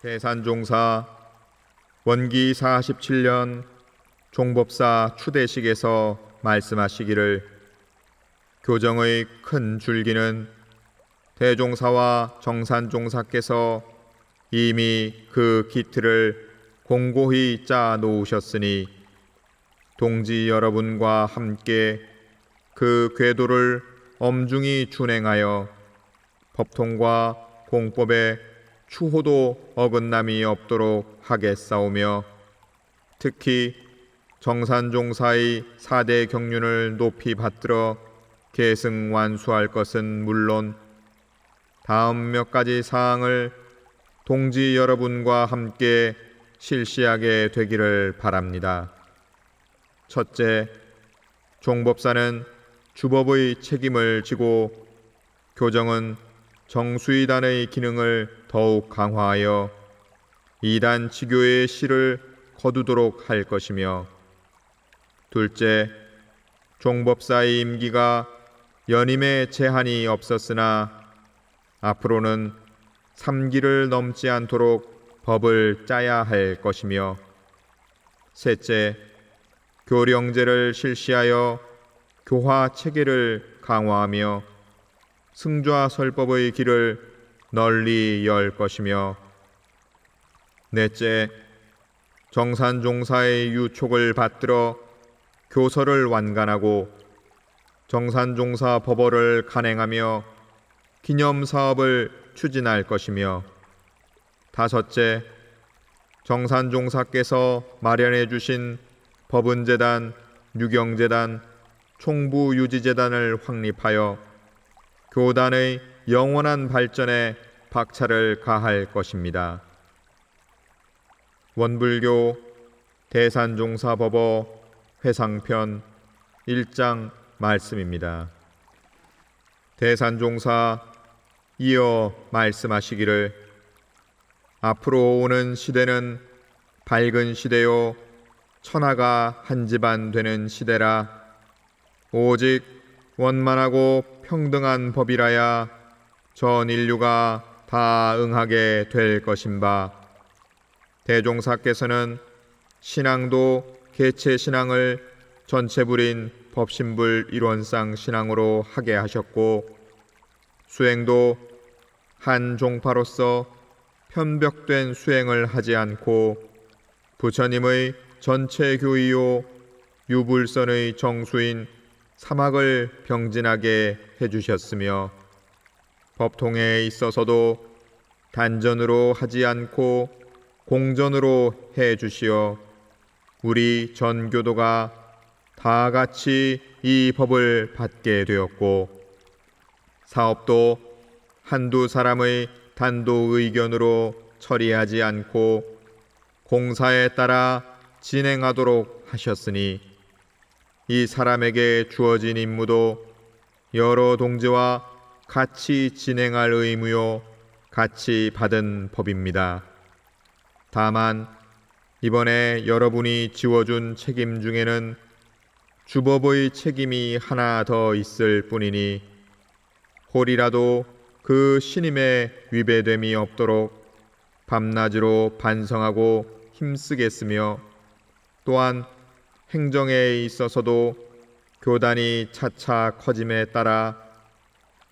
대산종사 원기 47년 종법사 추대식에서 말씀하시기를 교정의 큰 줄기는 대종사와 정산종사께서 이미 그 기틀을 공고히 짜 놓으셨으니 동지 여러분과 함께 그 궤도를 엄중히 준행하여 법통과 공법에 추호도 어긋남이 없도록 하겠사오며 특히 정산종사의 4대 경륜을 높이 받들어 계승완수할 것은 물론 다음 몇 가지 사항을 동지 여러분과 함께 실시하게 되기를 바랍니다. 첫째, 종법사는 주법의 책임을 지고 교정은 정수이단의 기능을 더욱 강화하여 이단 지교의 실을 거두도록 할 것이며, 둘째, 종법사의 임기가 연임에 제한이 없었으나 앞으로는 3기를 넘지 않도록 법을 짜야 할 것이며, 셋째, 교령제를 실시하여 교화 체계를 강화하며 승좌 설법의 길을 널리 열 것이며, 넷째, 정산종사의 유촉을 받들어 교서를 완간하고 정산종사 법어를 간행하며 기념사업을 추진할 것이며, 다섯째, 정산종사께서 마련해 주신 법은재단, 유경재단, 총부유지재단을 확립하여 교단의 영원한 발전에 박차를 가할 것입니다. 원불교 대산종사법어 회상편 1장 말씀입니다. 대산종사 이어 말씀하시기를 앞으로 오는 시대는 밝은 시대요 천하가 한 집안 되는 시대라. 오직 원만하고 평등한 법이라야 전 인류가 다 응하게 될 것임바. 대종사께서는 신앙도 개체신앙을 전체불인 법신불 일원상 신앙으로 하게 하셨고, 수행도 한 종파로서 편벽된 수행을 하지 않고 부처님의 전체 교의요 유불선의 정수인 사막을 병진하게 해주셨으며, 법통에 있어서도 단전으로 하지 않고 공전으로 해주시어 우리 전교도가 다 같이 이 법을 받게 되었고, 사업도 한두 사람의 단독 의견으로 처리하지 않고 공사에 따라 진행하도록 하셨으니 이 사람에게 주어진 임무도 여러 동지와 같이 진행할 의무요 같이 받은 법입니다. 다만 이번에 여러분이 지워준 책임 중에는 주법의 책임이 하나 더 있을 뿐이니 홀이라도 그 신임에 위배됨이 없도록 밤낮으로 반성하고 힘쓰겠으며, 또한 행정에 있어서도 교단이 차차 커짐에 따라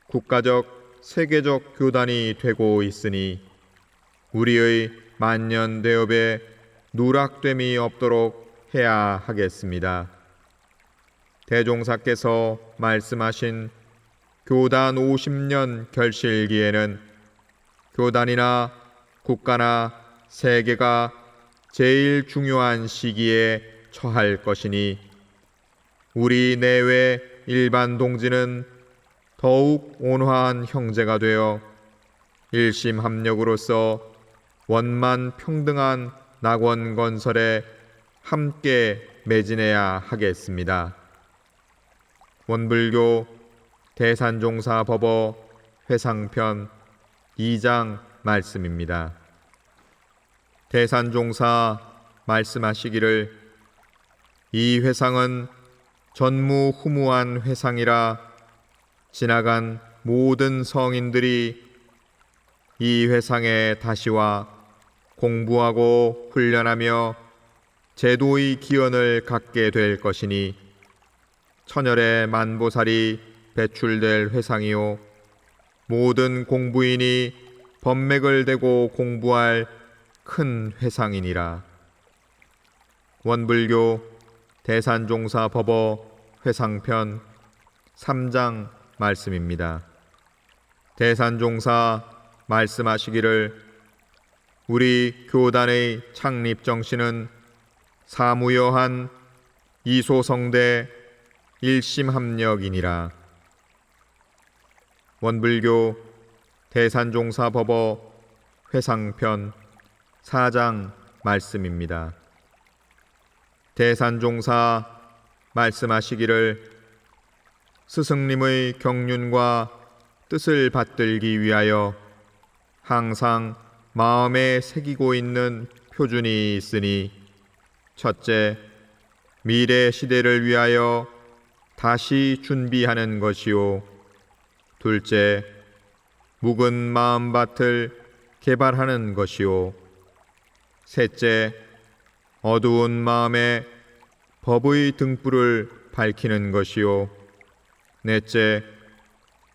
국가적, 세계적 교단이 되고 있으니 우리의 만년대업에 누락됨이 없도록 해야 하겠습니다. 대종사께서 말씀하신 교단 50년 결실기에는 교단이나 국가나 세계가 제일 중요한 시기에 처할 것이니 우리 내외 일반 동지는 더욱 온화한 형제가 되어 일심합력으로서 원만 평등한 낙원 건설에 함께 매진해야 하겠습니다. 원불교 대산종사 법어 회상편 2장 말씀입니다. 대산종사 말씀하시기를 이 회상은 전무후무한 회상이라 지나간 모든 성인들이 이 회상에 다시와 공부하고 훈련하며 제도의 기원을 갖게 될 것이니 천열의 만보살이 배출될 회상이요 모든 공부인이 법맥을 대고 공부할 큰 회상이니라. 원불교 대산종사 법어 회상편 3장 말씀입니다. 대산종사 말씀하시기를 우리 교단의 창립 정신은 사무여한 이소성대 일심합력이니라. 원불교 대산종사 법어 회상편 4장 말씀입니다. 대산종사 말씀하시기를 스승님의 경륜과 뜻을 받들기 위하여 항상 마음에 새기고 있는 표준이 있으니 첫째, 미래 시대를 위하여 다시 준비하는 것이요 둘째, 묵은 마음밭을 개발하는 것이요 셋째, 어두운 마음에 법의 등불을 밝히는 것이요 넷째,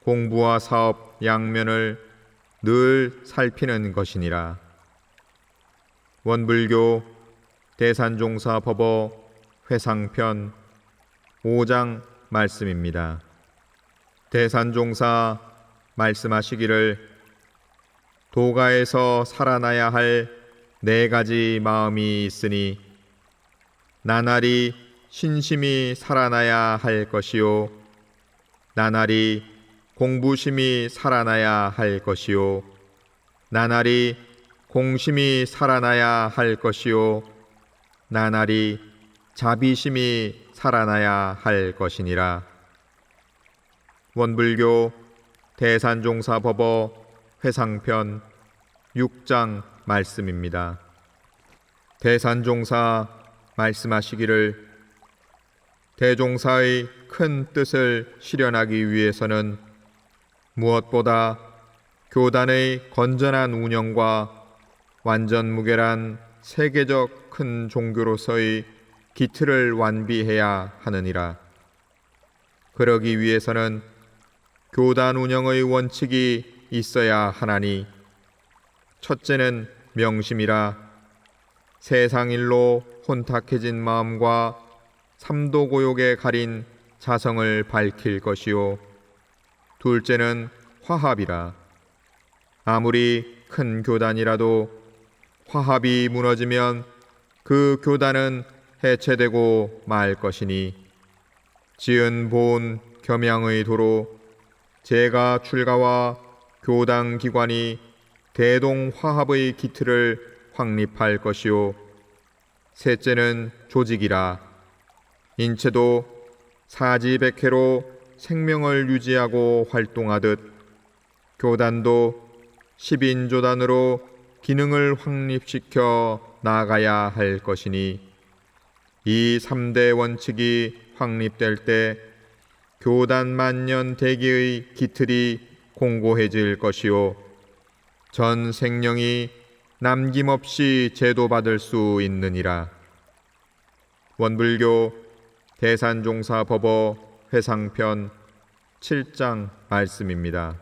공부와 사업 양면을 늘 살피는 것이니라. 원불교 대산종사 법어 회상편 5장 말씀입니다. 대산종사 말씀하시기를 도가에서 살아나야 할 4가지 마음이 있으니 나날이 신심이 살아나야 할 것이요 나날이 공부심이 살아나야 할 것이요 나날이 공심이 살아나야 할 것이요 나날이 자비심이 살아나야 할 것이니라. 원불교 대산종사 법어 회상편 6장 말씀입니다. 대산종사 말씀하시기를 대종사의 큰 뜻을 실현하기 위해서는 무엇보다 교단의 건전한 운영과 완전무결한 세계적 큰 종교로서의 기틀을 완비해야 하느니라. 그러기 위해서는 교단 운영의 원칙이 있어야 하나니 첫째는 명심이라 세상일로 혼탁해진 마음과 삼도고욕에 가린 자성을 밝힐 것이요 둘째는 화합이라 아무리 큰 교단이라도 화합이 무너지면 그 교단은 해체되고 말 것이니 지은 보은 겸양의 도로 제가 출가와 교당 기관이 대동 화합의 기틀을 확립할 것이요 셋째는 조직이라 인체도 사지백회로 생명을 유지하고 활동하듯 교단도 십인조단으로 기능을 확립시켜 나아가야 할 것이니 이 3대 원칙이 확립될 때 교단 만년 대기의 기틀이 공고해질 것이요 전 생령이 남김없이 제도받을 수 있느니라. 원불교 대산종사 법어 회상편 7장 말씀입니다.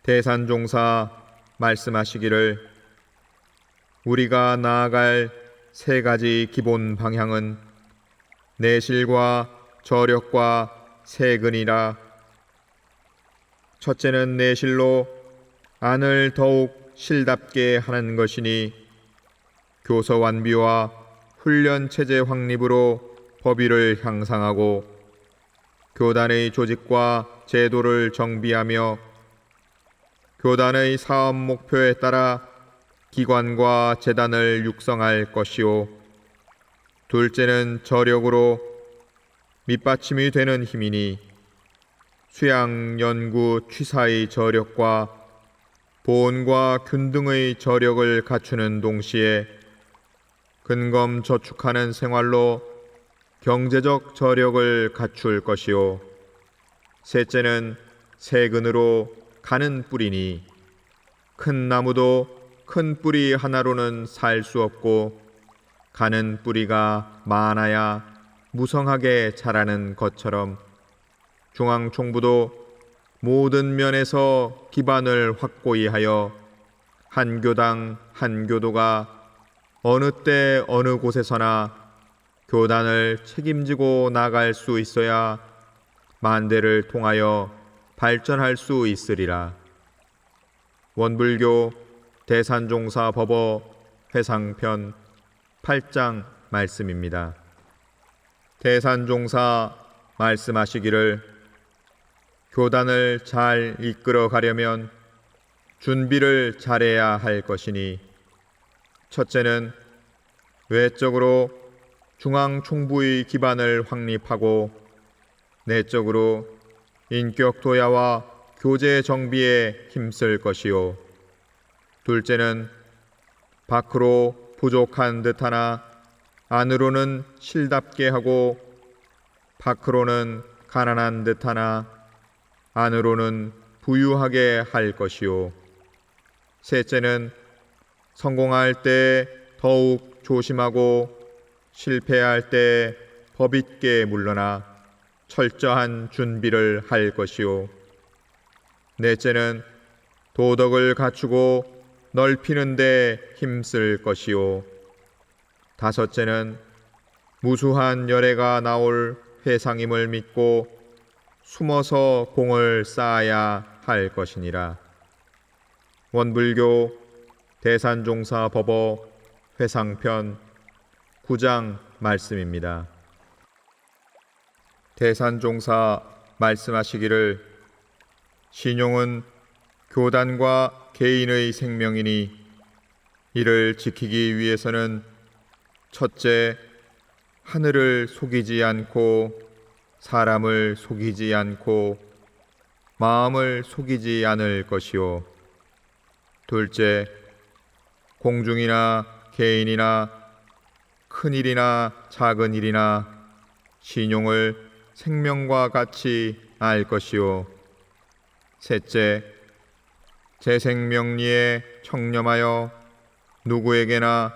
대산종사 말씀하시기를 우리가 나아갈 3가지 기본 방향은 내실과 저력과 세근이라. 첫째는 내실로 안을 더욱 실답게 하는 것이니 교서 완비와 훈련 체제 확립으로 법위를 향상하고 교단의 조직과 제도를 정비하며 교단의 사업 목표에 따라 기관과 재단을 육성할 것이요 둘째는 저력으로 밑받침이 되는 힘이니 수양, 연구, 취사의 저력과 보온과 균등의 저력을 갖추는 동시에 근검 저축하는 생활로 경제적 저력을 갖출 것이요 셋째는 세근으로 가는 뿌리니 큰 나무도 큰 뿌리 하나로는 살 수 없고 가는 뿌리가 많아야 무성하게 자라는 것처럼 중앙총부도 모든 면에서 기반을 확고히 하여 한 교당 한 교도가 어느 때 어느 곳에서나 교단을 책임지고 나갈 수 있어야 만대를 통하여 발전할 수 있으리라. 원불교 대산종사 법어 회상편 8장 말씀입니다. 대산종사 말씀하시기를 교단을 잘 이끌어 가려면 준비를 잘해야 할 것이니 첫째는 외적으로 중앙총부의 기반을 확립하고 내적으로 인격 도야와 교제 정비에 힘쓸 것이요 둘째는 밖으로 부족한 듯하나 안으로는 실답게 하고 밖으로는 가난한 듯하나 안으로는 부유하게 할 것이요 셋째는 성공할 때 더욱 조심하고 실패할 때 법있게 물러나 철저한 준비를 할 것이요 넷째는 도덕을 갖추고 넓히는 데 힘쓸 것이요 다섯째는 무수한 열애가 나올 회상임을 믿고 숨어서 공을 쌓아야 할 것이니라. 원불교 대산종사 법어 회상편 9장 말씀입니다. 대산종사 말씀하시기를 신용은 교단과 개인의 생명이니 이를 지키기 위해서는 첫째 하늘을 속이지 않고 사람을 속이지 않고 마음을 속이지 않을 것이요 둘째 공중이나 개인이나 큰 일이나 작은 일이나 신용을 생명과 같이 알 것이요 셋째 재생명리에 청렴하여 누구에게나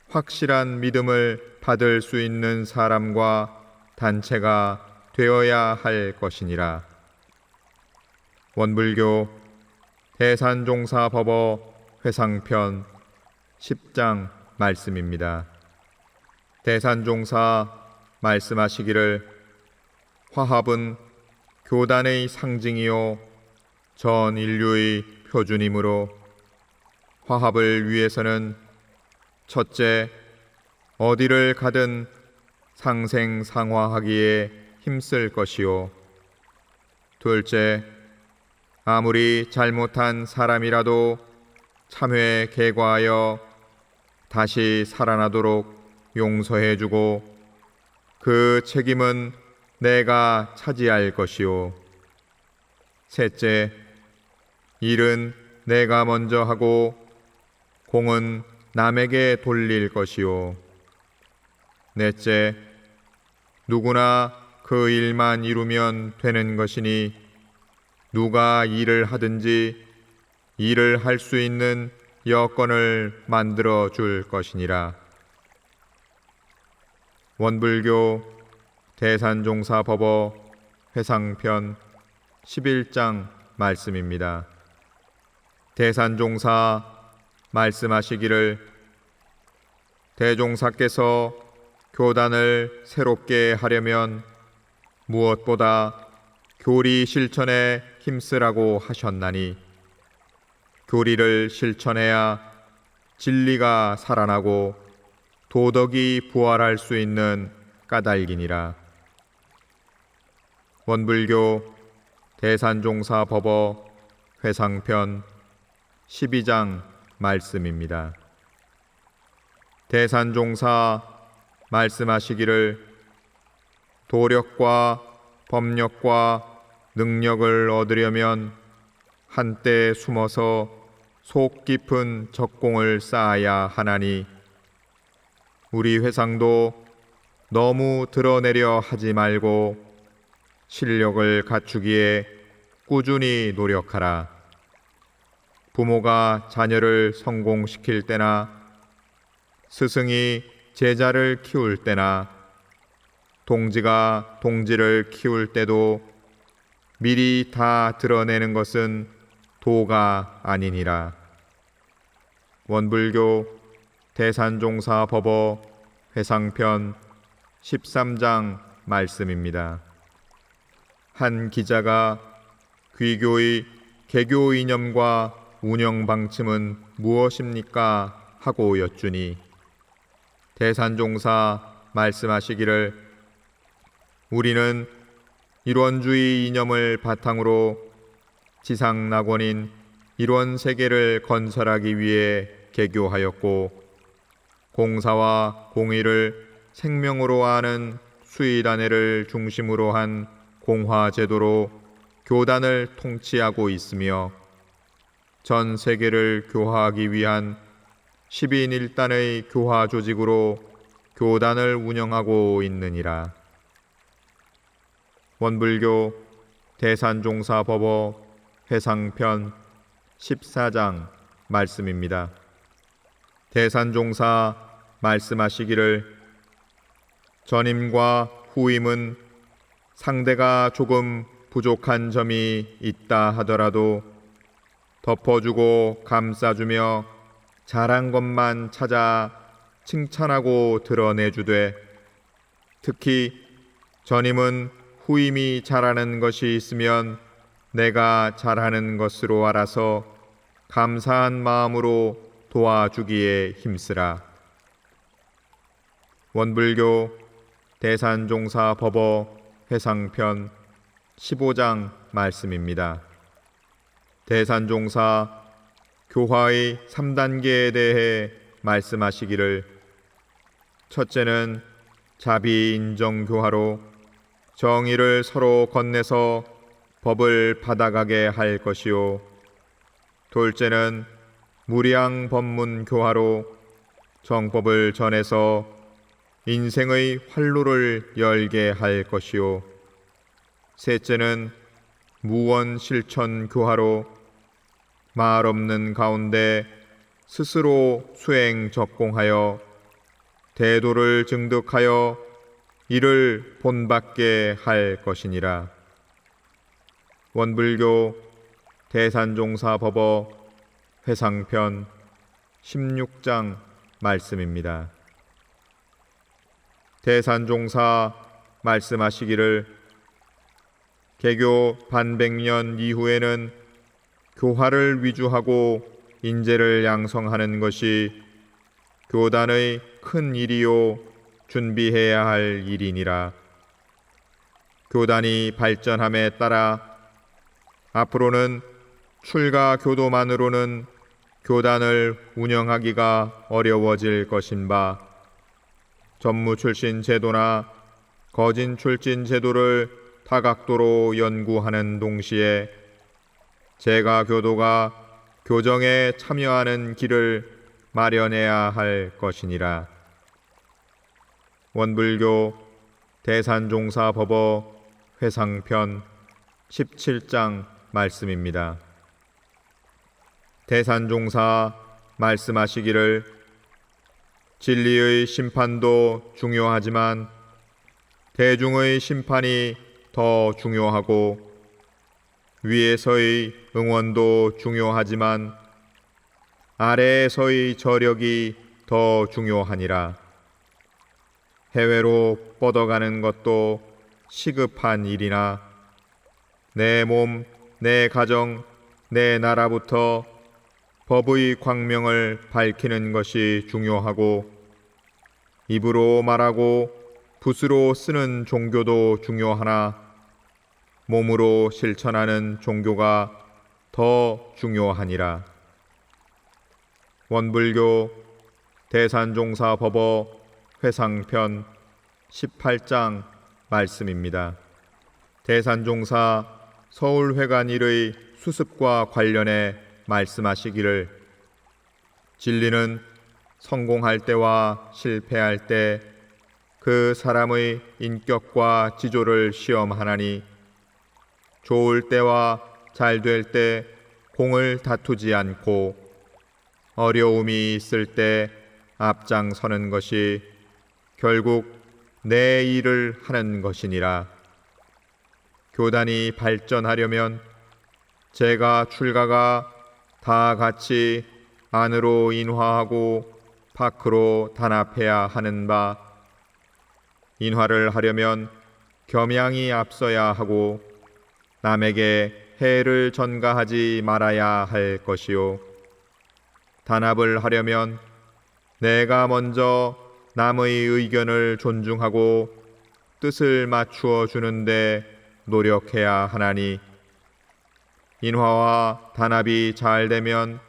확실한 믿음을 받을 수 있는 사람과 단체가 되어야 할 것이니라. 원불교 대산종사 법어 회상편 10장 말씀입니다. 대산종사 말씀하시기를 화합은 교단의 상징이요 전 인류의 표준이므로 화합을 위해서는 첫째 어디를 가든 상생상화하기에 힘쓸 것이요 둘째 아무리 잘못한 사람이라도 참회 계과하여 다시 살아나도록 용서해주고 그 책임은 내가 차지할 것이요 셋째 일은 내가 먼저 하고 공은 남에게 돌릴 것이요 넷째 누구나 그 일만 이루면 되는 것이니 누가 일을 하든지 일을 할 수 있는 여건을 만들어 줄 것이니라. 원불교 대산종사 법어 회상편 11장 말씀입니다. 대산종사 말씀하시기를 대종사께서 교단을 새롭게 하려면 무엇보다 교리 실천에 힘쓰라고 하셨나니 교리를 실천해야 진리가 살아나고 도덕이 부활할 수 있는 까닭이니라. 원불교 대산종사 법어 회상편 12장 말씀입니다. 대산종사 말씀하시기를 도력과 법력과 능력을 얻으려면 한때 숨어서 속 깊은 적공을 쌓아야 하나니 우리 회상도 너무 드러내려 하지 말고 실력을 갖추기에 꾸준히 노력하라. 부모가 자녀를 성공시킬 때나 스승이 제자를 키울 때나 동지가 동지를 키울 때도 미리 다 드러내는 것은 도가 아니니라. 원불교 대산종사 법어 회상편 13장 말씀입니다. 한 기자가 귀교의 개교 이념과 운영 방침은 무엇입니까? 하고 여쭈니 대산종사 말씀하시기를 우리는 일원주의 이념을 바탕으로 지상낙원인 일원세계를 건설하기 위해 개교하였고 공사와 공의를 생명으로 아는 수의단회를 중심으로 한 공화제도로 교단을 통치하고 있으며 전 세계를 교화하기 위한 10인 1단의 교화 조직으로 교단을 운영하고 있느니라. 원불교 대산종사 법어 회상편 14장 말씀입니다. 대산종사 말씀하시기를 전임과 후임은 상대가 조금 부족한 점이 있다 하더라도 덮어주고 감싸주며 잘한 것만 찾아 칭찬하고 드러내주되 특히 전임은 후임이 잘하는 것이 있으면 내가 잘하는 것으로 알아서 감사한 마음으로 도와주기에 힘쓰라. 원불교 대산종사 법어 회상편 15장 말씀입니다. 대산종사 교화의 3단계에 대해 말씀하시기를 첫째는 자비인정교화로 정의를 서로 건네서 법을 받아가게 할 것이요 둘째는 무량법문교화로 정법을 전해서 인생의 활로를 열게 할 것이요 셋째는 무원실천교화로 말 없는 가운데 스스로 수행 적공하여 대도를 증득하여 이를 본받게 할 것이니라. 원불교 대산종사 법어 회상편 16장 말씀입니다. 대산종사 말씀하시기를 개교 반백년 이후에는 교화를 위주하고 인재를 양성하는 것이 교단의 큰 일이요 준비해야 할 일이니라. 교단이 발전함에 따라 앞으로는 출가 교도만으로는 교단을 운영하기가 어려워질 것인바 전무 출신 제도나 거진 출신 제도를 다각도로 연구하는 동시에 제가 교도가 교정에 참여하는 길을 마련해야 할 것이니라. 원불교 대산종사 법어 회상편 17장 말씀입니다. 대산종사 말씀하시기를 진리의 심판도 중요하지만 대중의 심판이 더 중요하고 위에서의 응원도 중요하지만 아래에서의 저력이 더 중요하니라. 해외로 뻗어가는 것도 시급한 일이나 내 몸, 내 가정, 내 나라부터 법의 광명을 밝히는 것이 중요하고 입으로 말하고 붓으로 쓰는 종교도 중요하나 몸으로 실천하는 종교가 더 중요하니라. 원불교 대산종사 법어 회상편 18장 말씀입니다. 대산종사 서울회관 일의 수습과 관련해 말씀하시기를 진리는 성공할 때와 실패할 때 그 사람의 인격과 지조를 시험하나니 좋을 때와 잘 될 때 공을 다투지 않고 어려움이 있을 때 앞장서는 것이 결국 내 일을 하는 것이니라. 교단이 발전하려면 제가 출가가 다 같이 안으로 인화하고 밖으로 단합해야 하는 바, 인화를 하려면 겸양이 앞서야 하고 남에게 해를 전가하지 말아야 할 것이요, 단합을 하려면 내가 먼저 남의 의견을 존중하고 뜻을 맞추어 주는데 노력해야 하나니, 인화와 단합이 잘 되면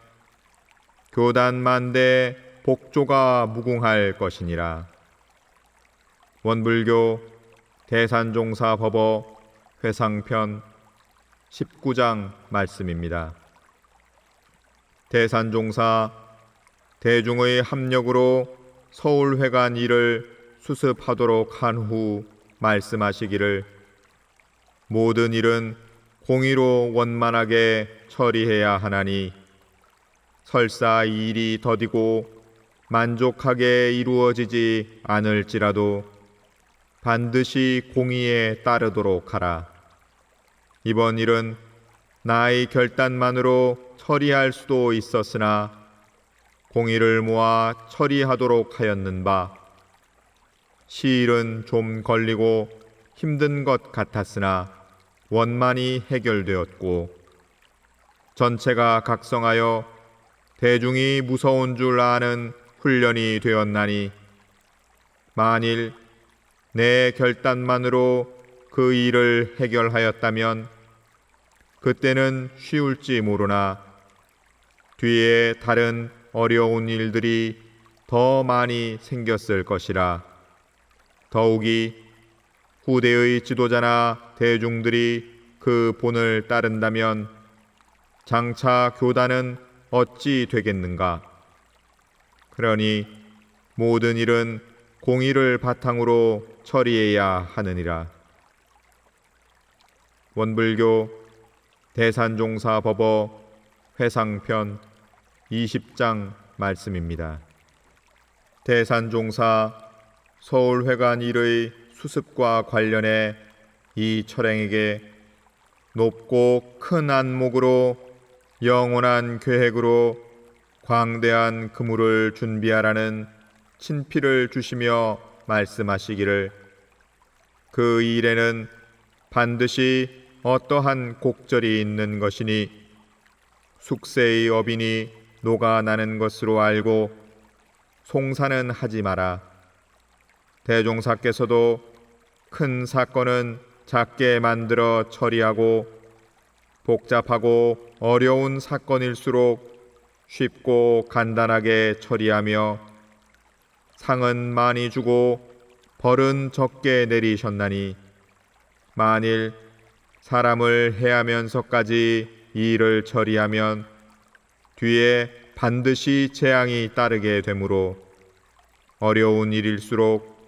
교단 만대 복조가 무궁할 것이니라. 원불교 대산종사 법어 회상편 19장 말씀입니다. 대산종사 대중의 합력으로 서울회관 일을 수습하도록 한 후 말씀하시기를, 모든 일은 공의로 원만하게 처리해야 하나니 설사 이 일이 더디고 만족하게 이루어지지 않을지라도 반드시 공의에 따르도록 하라. 이번 일은 나의 결단만으로 처리할 수도 있었으나 공의를 모아 처리하도록 하였는 바, 시일은 좀 걸리고 힘든 것 같았으나 원만히 해결되었고 전체가 각성하여 대중이 무서운 줄 아는 훈련이 되었나니, 만일 내 결단만으로 그 일을 해결하였다면 그때는 쉬울지 모르나 뒤에 다른 어려운 일들이 더 많이 생겼을 것이라. 더욱이 후대의 지도자나 대중들이 그 본을 따른다면 장차 교단은 어찌 되겠는가? 그러니 모든 일은 공의를 바탕으로 처리해야 하느니라. 원불교 대산종사 법어 회상편 20장 말씀입니다. 대산종사 서울회관 일의 수습과 관련해 이 철행에게 높고 큰 안목으로 영원한 계획으로 광대한 그물을 준비하라는 친필을 주시며 말씀하시기를, 그 일에는 반드시 어떠한 곡절이 있는 것이니 숙세의 업인이 녹아나는 것으로 알고 송사는 하지 마라. 대종사께서도 큰 사건은 작게 만들어 처리하고 복잡하고 어려운 사건일수록 쉽고 간단하게 처리하며 상은 많이 주고 벌은 적게 내리셨나니, 만일 사람을 해하면서까지 이 일을 처리하면 뒤에 반드시 재앙이 따르게 되므로 어려운 일일수록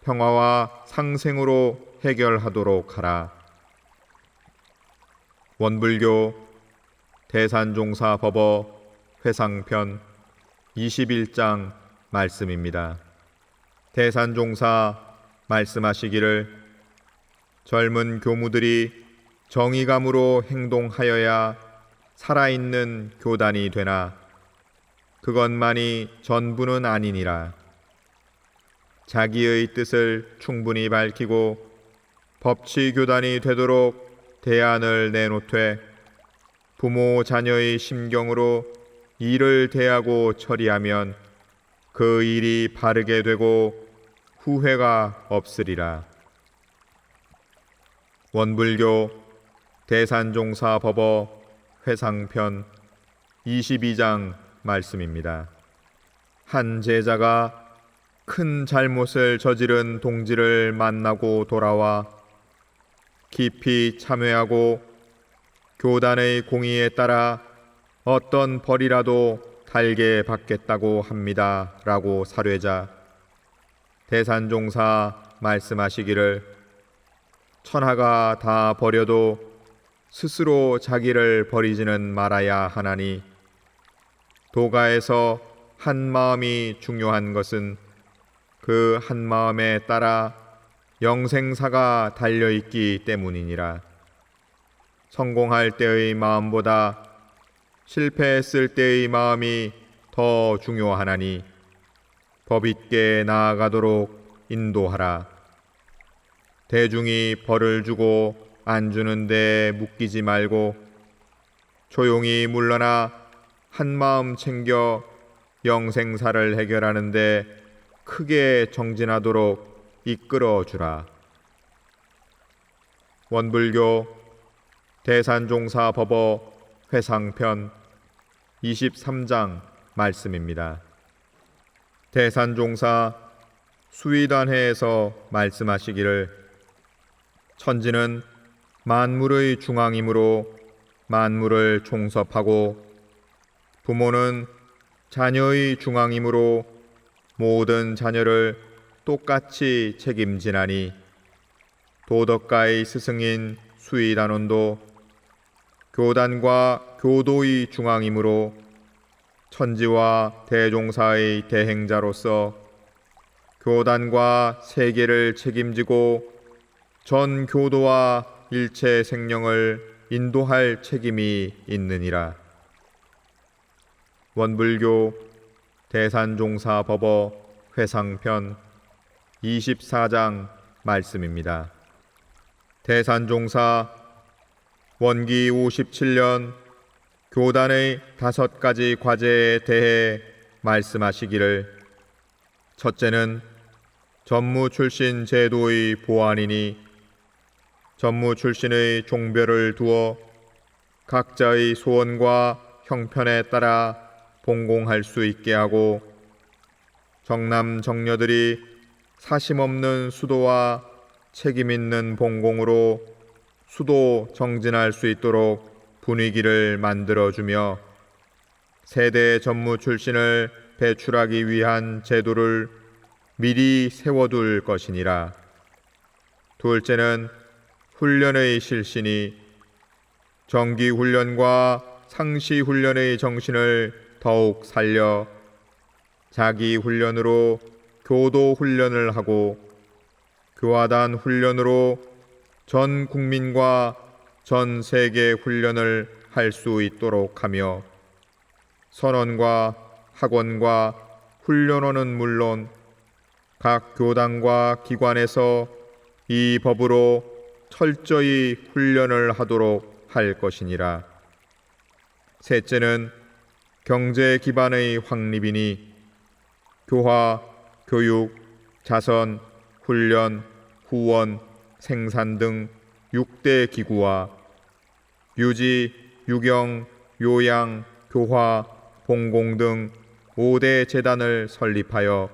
평화와 상생으로 해결하도록 하라. 원불교 대산종사 법어 회상편 21장 말씀입니다. 대산종사 말씀하시기를, 젊은 교무들이 정의감으로 행동하여야 살아있는 교단이 되나 그것만이 전부는 아니니라. 자기의 뜻을 충분히 밝히고 법치교단이 되도록 대안을 내놓되 부모 자녀의 심경으로 일을 대하고 처리하면 그 일이 바르게 되고 후회가 없으리라. 원불교 대산종사 법어 회상편 22장 말씀입니다. 한 제자가 큰 잘못을 저지른 동지를 만나고 돌아와 깊이 참회하고 교단의 공의에 따라 어떤 벌이라도 달게 받겠다고 합니다 라고 사뢰자, 대산종사 말씀하시기를, 천하가 다 버려도 스스로 자기를 버리지는 말아야 하나니 도가에서 한 마음이 중요한 것은 그 한 마음에 따라 영생사가 달려있기 때문이니라. 성공할 때의 마음보다 실패했을 때의 마음이 더 중요하나니 법있게 나아가도록 인도하라. 대중이 벌을 주고 안 주는 데 묶이지 말고 조용히 물러나 한 마음 챙겨 영생사를 해결하는데 크게 정진하도록 이끌어 주라. 원불교 대산종사 법어 회상편 23장 말씀입니다. 대산종사 수위단회에서 말씀하시기를 천지는 만물의 중앙이므로 만물을 종섭하고 부모는 자녀의 중앙이므로 모든 자녀를 똑같이 책임지나니 도덕가의 스승인 수위단원도 교단과 교도의 중앙이므로 천지와 대종사의 대행자로서 교단과 세계를 책임지고 전 교도와 일체 생명을 인도할 책임이 있느니라. 원불교 대산종사 법어 회상편 24장 말씀입니다. 대산종사 원기 57년 교단의 5가지 과제에 대해 말씀하시기를 첫째는 전무 출신 제도의 보완이니 전무 출신의 종별을 두어 각자의 소원과 형편에 따라 봉공할 수 있게 하고 정남 정녀들이 사심없는 수도와 책임있는 봉공으로 수도 정진할 수 있도록 분위기를 만들어주며 세대 전무 출신을 배출하기 위한 제도를 미리 세워둘 것이니라. 둘째는 훈련의 실신이 정기훈련과 상시훈련의 정신을 더욱 살려 자기 훈련으로 교도 훈련을 하고 교화단 훈련으로 전 국민과 전 세계 훈련을 할 수 있도록 하며 선원과 학원과 훈련원은 물론 각 교단과 기관에서 이 법으로 철저히 훈련을 하도록 할 것이니라. 셋째는 경제 기반의 확립이니 교화, 교육, 자선, 훈련, 후원, 생산 등 6대 기구와 유지, 유경, 요양, 교화, 봉공 등 5대 재단을 설립하여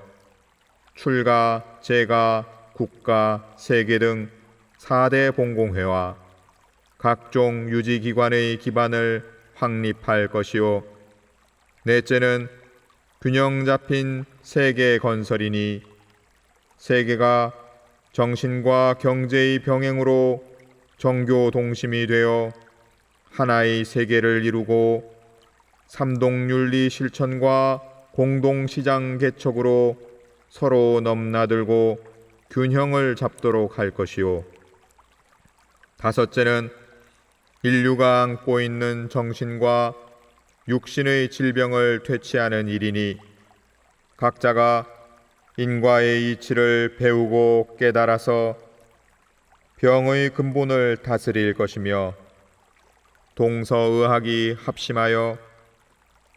출가, 재가, 국가, 세계 등 4대 봉공회와 각종 유지기관의 기반을 확립할 것이요. 넷째는 균형 잡힌 세계 건설이니 세계가 정신과 경제의 병행으로 정교 동심이 되어 하나의 세계를 이루고 삼동윤리 실천과 공동시장 개척으로 서로 넘나들고 균형을 잡도록 할 것이요. 다섯째는 인류가 안고 있는 정신과 육신의 질병을 퇴치하는 일이니 각자가 인과의 이치를 배우고 깨달아서 병의 근본을 다스릴 것이며 동서의학이 합심하여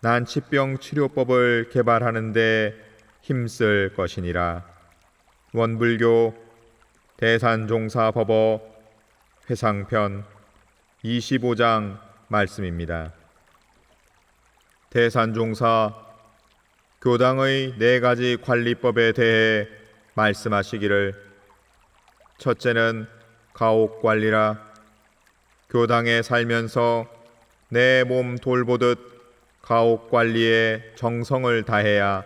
난치병 치료법을 개발하는 데 힘쓸 것이니라. 원불교 대산종사 법어 회상편 25장 말씀입니다. 대산종사 교당의 4가지 관리법에 대해 말씀하시기를 첫째는 가옥관리라. 교당에 살면서 내 몸 돌보듯 가옥관리에 정성을 다해야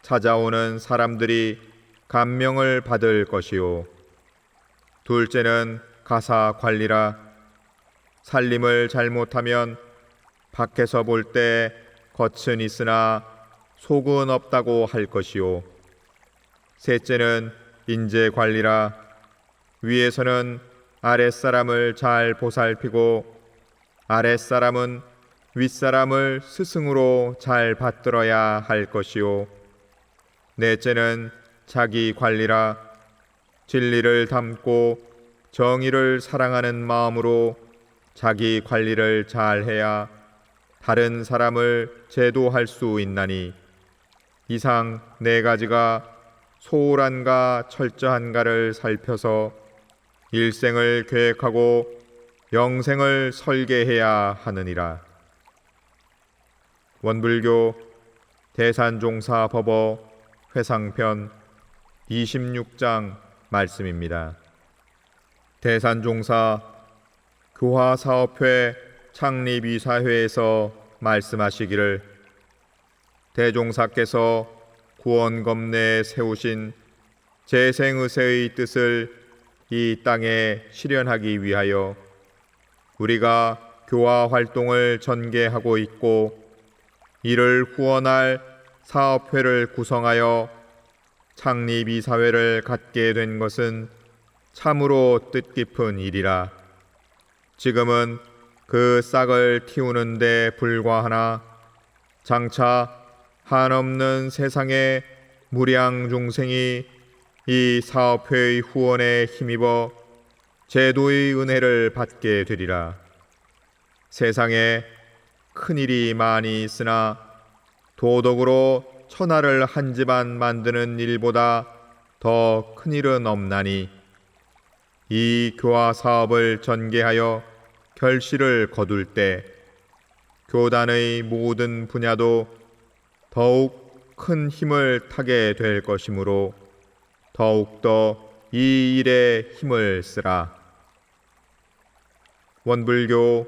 찾아오는 사람들이 감명을 받을 것이요. 둘째는 가사관리라. 살림을 잘못하면 밖에서 볼 때 겉은 있으나 속은 없다고 할 것이요. 셋째는 인재 관리라. 위에서는 아랫사람을 잘 보살피고 아랫사람은 윗사람을 스승으로 잘 받들어야 할 것이요. 넷째는 자기 관리라. 진리를 담고 정의를 사랑하는 마음으로 자기 관리를 잘 해야 다른 사람을 제도할 수 있나니, 이상 네 가지가 소홀한가 철저한가를 살펴서 일생을 계획하고 영생을 설계해야 하느니라. 원불교 대산종사 법어 회상편 26장 말씀입니다. 대산종사 교화사업회 창립이사회에서 말씀하시기를, 대종사께서 구원검내에 세우신 재생의세의 뜻을 이 땅에 실현하기 위하여 우리가 교화 활동을 전개하고 있고, 이를 후원할 사업회를 구성하여 창립이사회를 갖게 된 것은 참으로 뜻깊은 일이라. 지금은 그 싹을 틔우는 데 불과하나 장차 한없는 세상의 무량 중생이 이 사업회의 후원에 힘입어 제도의 은혜를 받게 되리라. 세상에 큰일이 많이 있으나 도덕으로 천하를 한 집안 만드는 일보다 더 큰일은 없나니, 이 교화 사업을 전개하여 결실을 거둘 때 교단의 모든 분야도 더욱 큰 힘을 타게 될 것이므로 더욱더 이 일에 힘을 쓰라. 원불교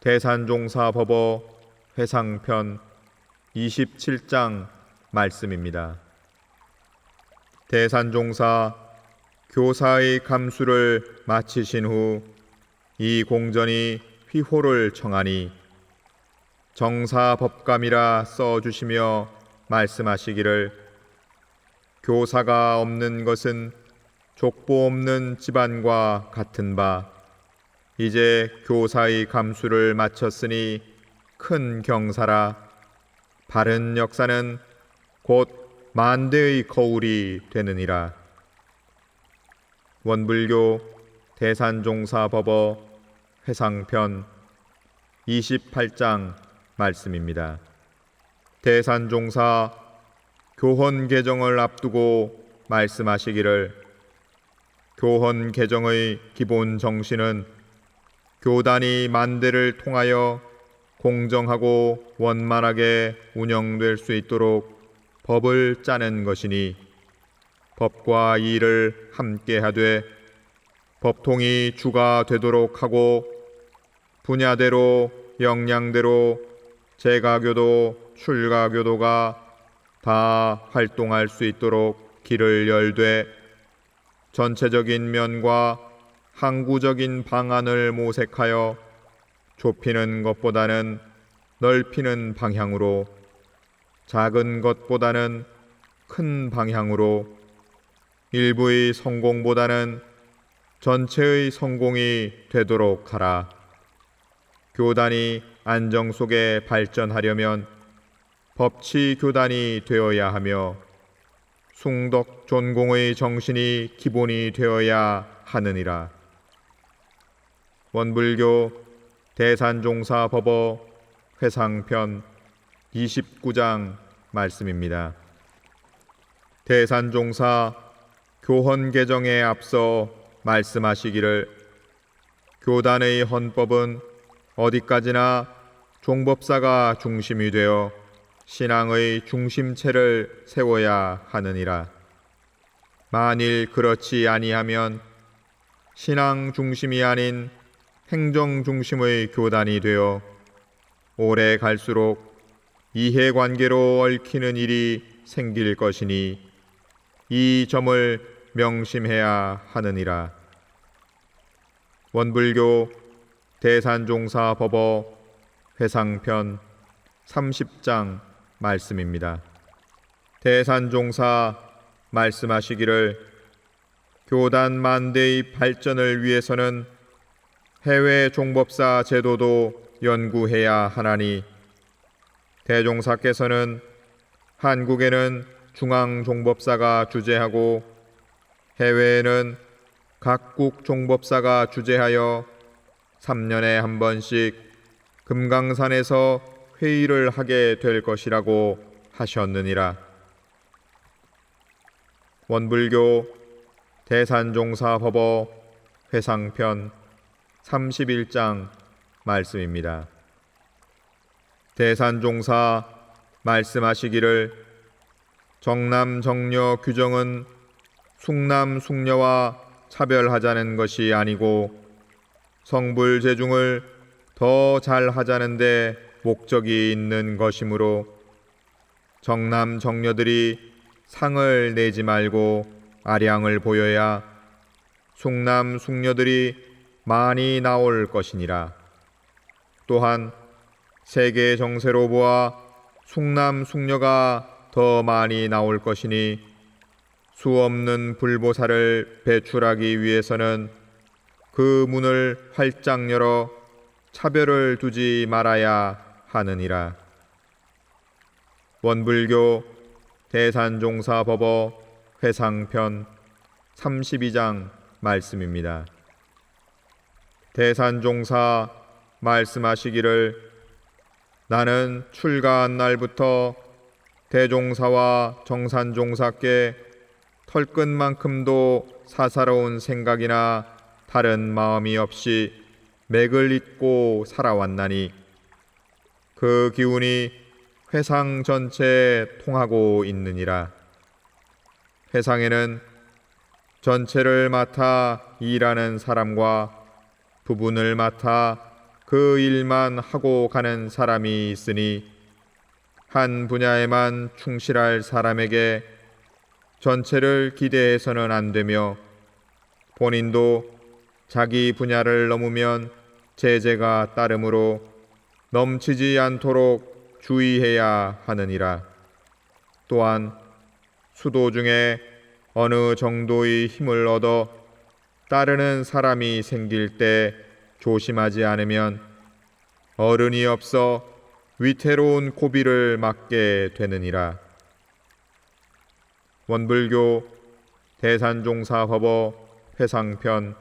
대산종사법어 회상편 27장 말씀입니다. 대산종사 교사의 감수를 마치신 후 이 공전이 휘호를 청하니 정사법감이라 써주시며 말씀하시기를, 교사가 없는 것은 족보 없는 집안과 같은 바, 이제 교사의 감수를 마쳤으니 큰 경사라. 바른 역사는 곧 만대의 거울이 되느니라. 원불교 대산종사법어 회상편 28장 말씀입니다. 대산종사 교헌 개정을 앞두고 말씀하시기를, 교헌 개정의 기본 정신은 교단이 만대를 통하여 공정하고 원만하게 운영될 수 있도록 법을 짜는 것이니, 법과 이를 함께 하되 법통이 주가 되도록 하고 분야대로 역량대로 재가교도 출가교도가 다 활동할 수 있도록 길을 열되, 전체적인 면과 항구적인 방안을 모색하여 좁히는 것보다는 넓히는 방향으로, 작은 것보다는 큰 방향으로, 일부의 성공보다는 전체의 성공이 되도록 하라. 교단이 안정 속에 발전하려면 법치 교단이 되어야 하며 숭덕 존공의 정신이 기본이 되어야 하느니라. 원불교 대산종사법어 회상편 29장 말씀입니다. 대산종사 교헌 개정에 앞서 말씀하시기를, 교단의 헌법은 어디까지나 종법사가 중심이 되어 신앙의 중심체를 세워야 하느니라. 만일 그렇지 아니하면 신앙 중심이 아닌 행정 중심의 교단이 되어 오래 갈수록 이해관계로 얽히는 일이 생길 것이니, 이 점을 명심해야 하느니라. 원불교 대산종사 법어 회상편 30장 말씀입니다. 대산종사 말씀하시기를 교단 만대의 발전을 위해서는 해외 종법사 제도도 연구해야 하나니 대종사께서는 한국에는 중앙종법사가 주재하고 해외에는 각국 종법사가 주재하여 3년에 한 번씩 금강산에서 회의를 하게 될 것이라고 하셨느니라. 원불교 대산종사 법어 회상편 31장 말씀입니다. 대산종사 말씀하시기를 정남 정녀 규정은 숭남 숭녀와 차별하자는 것이 아니고 성불 제중을 더 잘하자는데 목적이 있는 것이므로 정남 정녀들이 상을 내지 말고 아량을 보여야 숭남 숭녀들이 많이 나올 것이니라. 또한 세계 정세로 보아 숭남 숭녀가 더 많이 나올 것이니 수 없는 불보살을 배출하기 위해서는 그 문을 활짝 열어 차별을 두지 말아야 하느니라. 원불교 대산종사 법어 회상편 32장 말씀입니다. 대산종사 말씀하시기를 나는 출가한 날부터 대종사와 정산종사께 털끝만큼도 사사로운 생각이나 다른 마음이 없이 맥을 잇고 살아왔나니 그 기운이 회상 전체에 통하고 있느니라. 회상에는 전체를 맡아 일하는 사람과 부분을 맡아 그 일만 하고 가는 사람이 있으니 한 분야에만 충실할 사람에게 전체를 기대해서는 안 되며 본인도 자기 분야를 넘으면 제재가 따르므로 넘치지 않도록 주의해야 하느니라. 또한 수도 중에 어느 정도의 힘을 얻어 따르는 사람이 생길 때 조심하지 않으면 어른이 없어 위태로운 고비를 맞게 되느니라. 원불교 대산종사 법어 회상편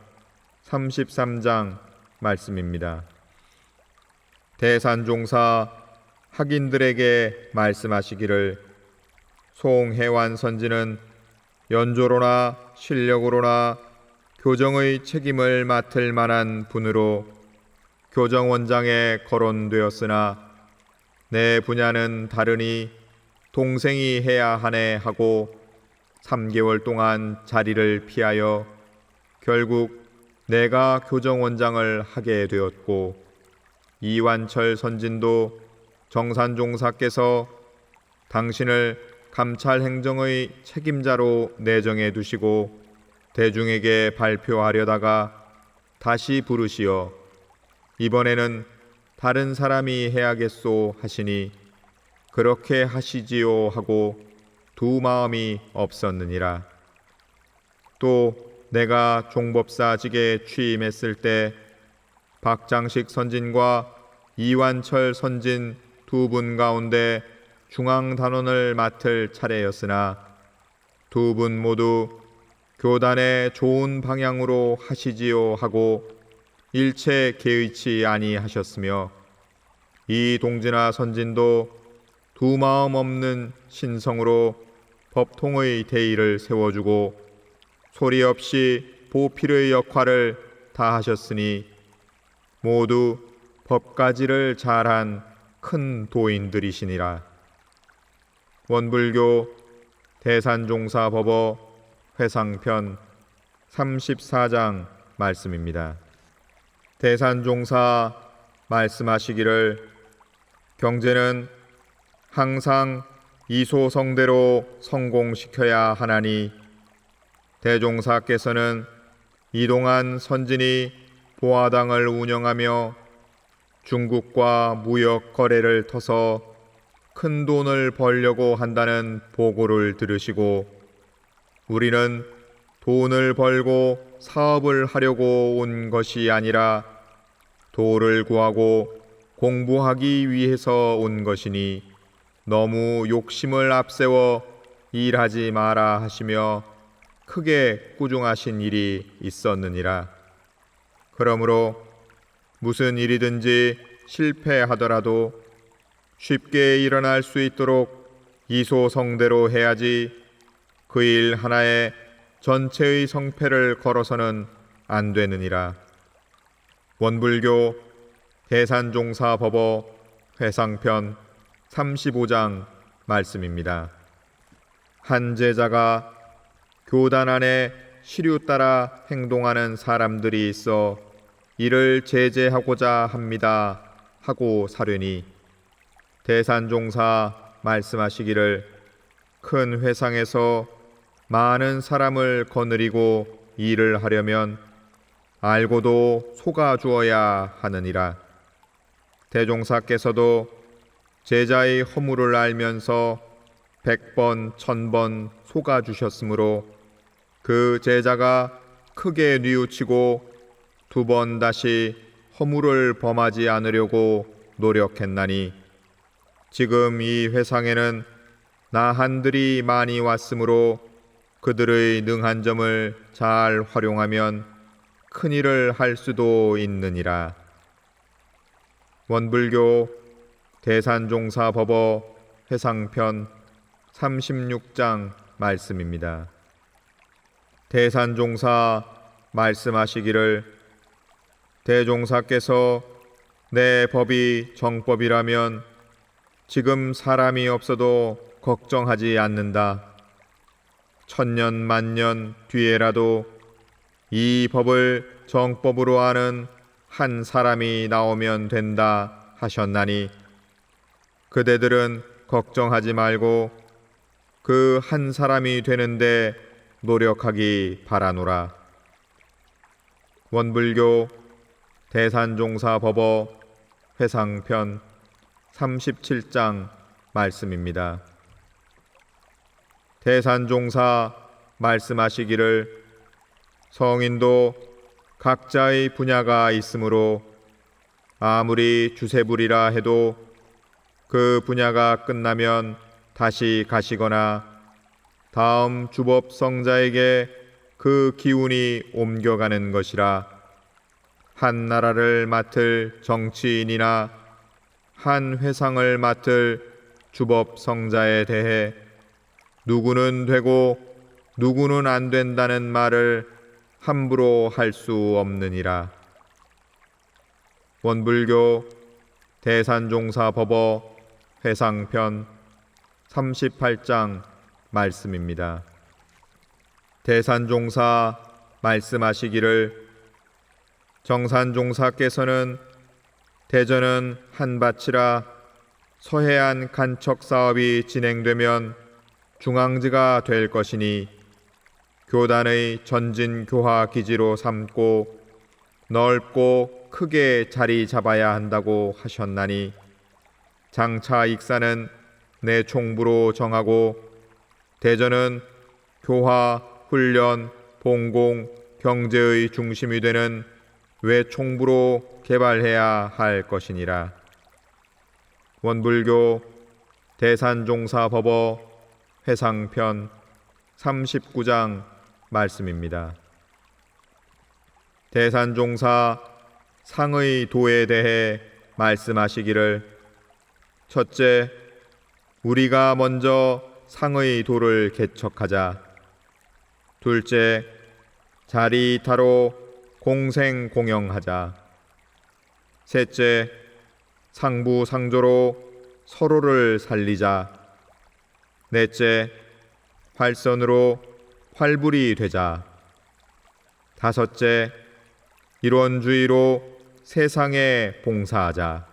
33장 말씀입니다. 대산종사 학인들에게 말씀하시기를 송해완 선지는 연조로나 실력으로나 교정의 책임을 맡을 만한 분으로 교정원장에 거론되었으나 내 분야는 다르니 동생이 해야 하네 하고 3개월 동안 자리를 피하여 결국 내가 교정원장을 하게 되었고 이완철 선진도 정산종사께서 당신을 감찰행정의 책임자로 내정해 두시고 대중에게 발표하려다가 다시 부르시어 이번에는 다른 사람이 해야겠소 하시니 그렇게 하시지요 하고 두 마음이 없었느니라. 또 내가 종법사직에 취임했을 때 박장식 선진과 이완철 선진 두 분 가운데 중앙단원을 맡을 차례였으나 두 분 모두 교단의 좋은 방향으로 하시지요 하고 일체 개의치 아니하셨으며 이 동진아 선진도 두 마음 없는 신성으로 법통의 대의를 세워주고 소리 없이 보필의 역할을 다하셨으니 모두 법가지를 잘한 큰 도인들이시니라. 원불교 대산종사 법어 회상편 34장 말씀입니다. 대산종사 말씀하시기를 경제는 항상 이소성대로 성공시켜야 하나니 대종사께서는 이동한 선진이 보아당을 운영하며 중국과 무역 거래를 터서 큰 돈을 벌려고 한다는 보고를 들으시고 우리는 돈을 벌고 사업을 하려고 온 것이 아니라 도를 구하고 공부하기 위해서 온 것이니 너무 욕심을 앞세워 일하지 마라 하시며 크게 꾸중하신 일이 있었느니라. 그러므로 무슨 일이든지 실패하더라도 쉽게 일어날 수 있도록 이소성대로 해야지 그 일 하나에 전체의 성패를 걸어서는 안 되느니라. 원불교 대산종사법어 회상편 35장 말씀입니다. 한 제자가 교단 안에 시류 따라 행동하는 사람들이 있어 이를 제재하고자 합니다 하고 사려니 대산종사 말씀하시기를 큰 회상에서 많은 사람을 거느리고 일을 하려면 알고도 속아 주어야 하느니라. 대종사께서도 제자의 허물을 알면서 100번, 1000번 속아 주셨으므로 그 제자가 크게 뉘우치고 2번 다시 허물을 범하지 않으려고 노력했나니 지금 이 회상에는 나한들이 많이 왔으므로 그들의 능한 점을 잘 활용하면 큰 일을 할 수도 있느니라. 원불교 대산종사법어 회상편 36장 말씀입니다. 대산종사 말씀하시기를 대종사께서 내 법이 정법이라면 지금 사람이 없어도 걱정하지 않는다. 1000년 만년 뒤에라도 이 법을 정법으로 아는 한 사람이 나오면 된다 하셨나니 그대들은 걱정하지 말고 그 한 사람이 되는데 노력하기 바라노라. 원불교 대산종사법어 회상편 37장 말씀입니다. 대산종사 말씀하시기를 성인도 각자의 분야가 있으므로 아무리 주세불이라 해도 그 분야가 끝나면 다시 가시거나 다음 주법성자에게 그 기운이 옮겨가는 것이라. 한 나라를 맡을 정치인이나 한 회상을 맡을 주법성자에 대해 누구는 되고 누구는 안 된다는 말을 함부로 할 수 없느니라. 원불교 대산종사법어 회상편 38장 말씀입니다. 대산종사 말씀하시기를 정산종사께서는 대전은 한밭이라 서해안 간척 사업이 진행되면 중앙지가 될 것이니 교단의 전진 교화 기지로 삼고 넓고 크게 자리 잡아야 한다고 하셨나니 장차 익사는 내 총부로 정하고 대전은 교화, 훈련, 봉공, 경제의 중심이 되는 외총부로 개발해야 할 것이니라. 원불교 대산종사법어 회상편 39장 말씀입니다. 대산종사 상의 도에 대해 말씀하시기를 첫째, 우리가 먼저 상의 도를 개척하자. 둘째, 자리타로 공생 공영하자. 셋째, 상부상조로 서로를 살리자. 넷째, 활선으로 활불이 되자. 다섯째, 일원주의로 세상에 봉사하자.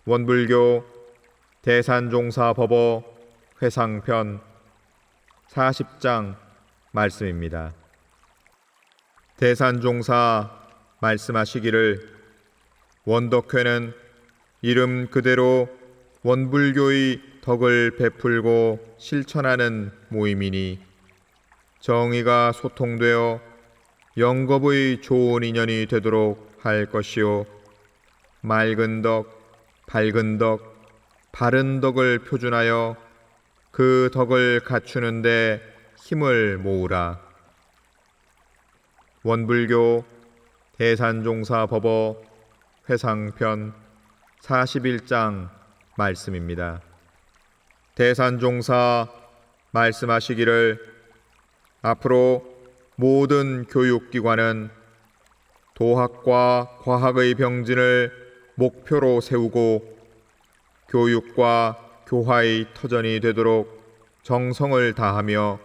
원불교 대산종사법어 회상편 40장 말씀입니다. 대산종사 말씀하시기를 원덕회는 이름 그대로 원불교의 덕을 베풀고 실천하는 모임이니 정의가 소통되어 영겁의 좋은 인연이 되도록 할 것이요 맑은 덕, 밝은 덕, 바른 덕을 표준하여 그 덕을 갖추는데 힘을 모으라. 원불교 대산종사법어 회상편 41장 말씀입니다. 대산종사 말씀하시기를 앞으로 모든 교육기관은 도학과 과학의 병진을 목표로 세우고 교육과 교화의 터전이 되도록 정성을 다하며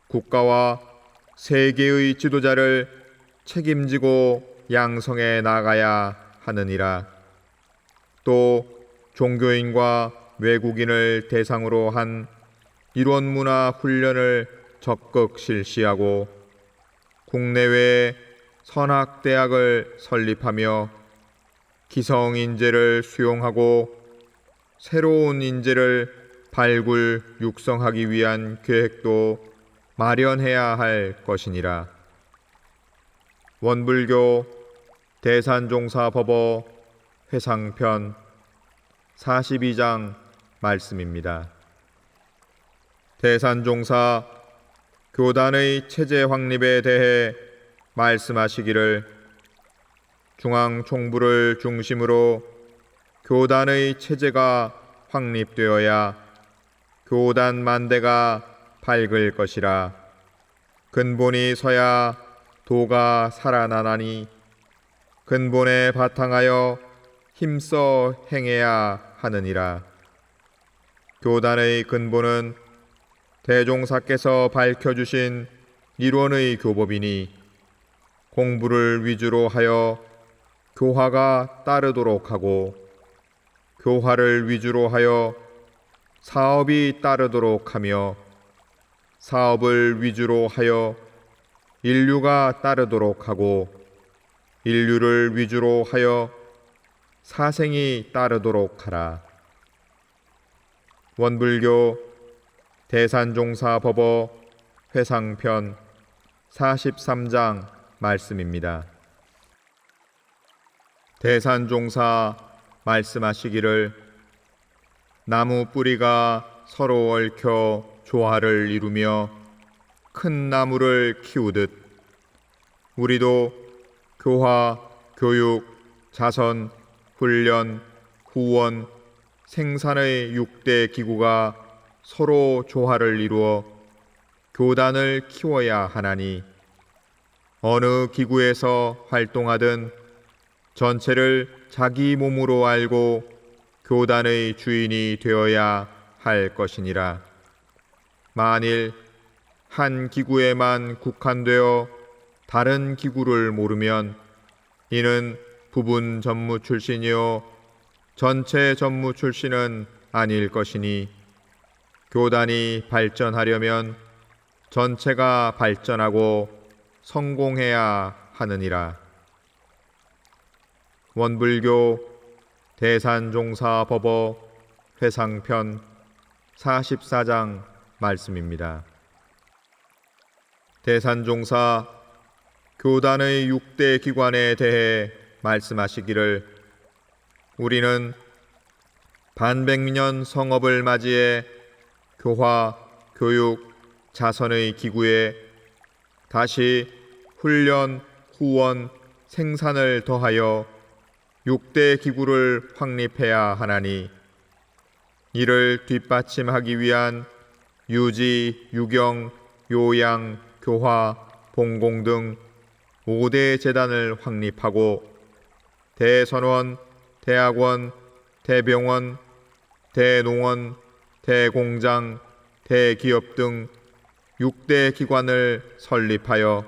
국가와 세계의 지도자를 책임지고 양성해 나가야 하느니라. 또 종교인과 외국인을 대상으로 한 일원문화 훈련을 적극 실시하고 국내외에 선학대학을 설립하며 기성인재를 수용하고 새로운 인재를 발굴 육성하기 위한 계획도 마련해야 할 것이니라. 원불교 대산종사법어 회상편 42장 말씀입니다. 대산종사 교단의 체제 확립에 대해 말씀하시기를 중앙총부를 중심으로 교단의 체제가 확립되어야 교단 만대가 밝을 것이라. 근본이 서야 도가 살아나나니 근본에 바탕하여 힘써 행해야 하느니라. 교단의 근본은 대종사께서 밝혀주신 일원의 교법이니 공부를 위주로 하여 교화가 따르도록 하고 교화를 위주로 하여 사업이 따르도록 하며 사업을 위주로 하여 인류가 따르도록 하고 인류를 위주로 하여 사생이 따르도록 하라. 원불교 대산종사법어 회상편 43장 말씀입니다. 대산종사 말씀하시기를 나무 뿌리가 서로 얽혀 조화를 이루며 큰 나무를 키우듯 우리도 교화, 교육, 자선, 훈련, 후원, 생산의 6대 기구가 서로 조화를 이루어 교단을 키워야 하나니 어느 기구에서 활동하든 전체를 자기 몸으로 알고 교단의 주인이 되어야 할 것이니라. 만일 한 기구에만 국한되어 다른 기구를 모르면 이는 부분 전무 출신이요 전체 전무 출신은 아닐 것이니 교단이 발전하려면 전체가 발전하고 성공해야 하느니라. 원불교 대산종사법어 회상편 44장 말씀입니다. 대산종사 교단의 6대 기관에 대해 말씀하시기를 우리는 반백년 성업을 맞이해 교화, 교육, 자선의 기구에 다시 훈련, 후원, 생산을 더하여 6대 기구를 확립해야 하나니 이를 뒷받침하기 위한 유지, 유경, 요양, 교화, 봉공 등 5대 재단을 확립하고 대선원, 대학원, 대병원, 대농원, 대공장, 대기업 등 6대 기관을 설립하여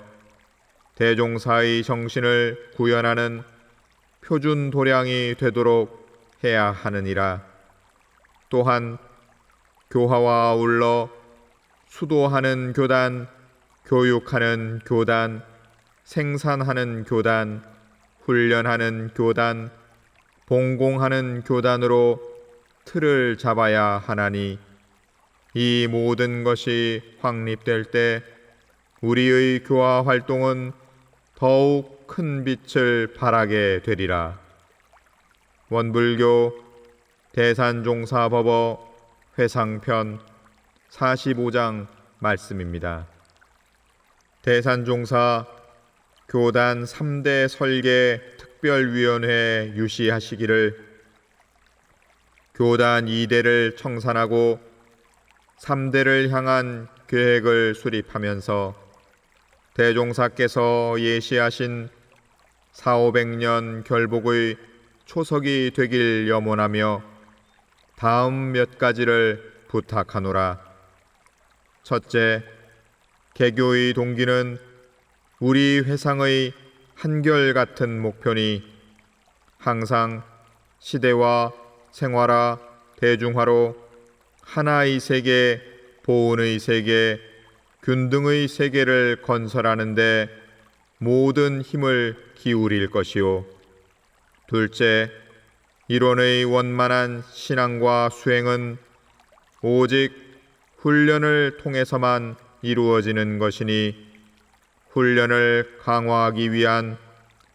대종사의 정신을 구현하는 표준 도량이 되도록 해야 하느니라. 또한 교화와 아울러 수도하는 교단, 교육하는 교단, 생산하는 교단, 훈련하는 교단, 봉공하는 교단으로 틀을 잡아야 하나니 이 모든 것이 확립될 때 우리의 교화 활동은 더욱 큰 빛을 발하게 되리라. 원불교 대산종사법어 회상편 45장 말씀입니다. 대산종사 교단 3대 설계 특별위원회 유시하시기를 교단 2대를 청산하고 3대를 향한 계획을 수립하면서 대종사께서 예시하신 400~500년 결복의 초석이 되길 염원하며 다음 몇 가지를 부탁하노라. 첫째, 개교의 동기는 우리 회상의 한결같은 목표니 항상 시대와 생활화, 대중화로 하나의 세계, 보은의 세계, 균등의 세계를 건설하는 데 모든 힘을 기울일 것이요. 둘째, 이론의 원만한 신앙과 수행은 오직 훈련을 통해서만 이루어지는 것이니 훈련을 강화하기 위한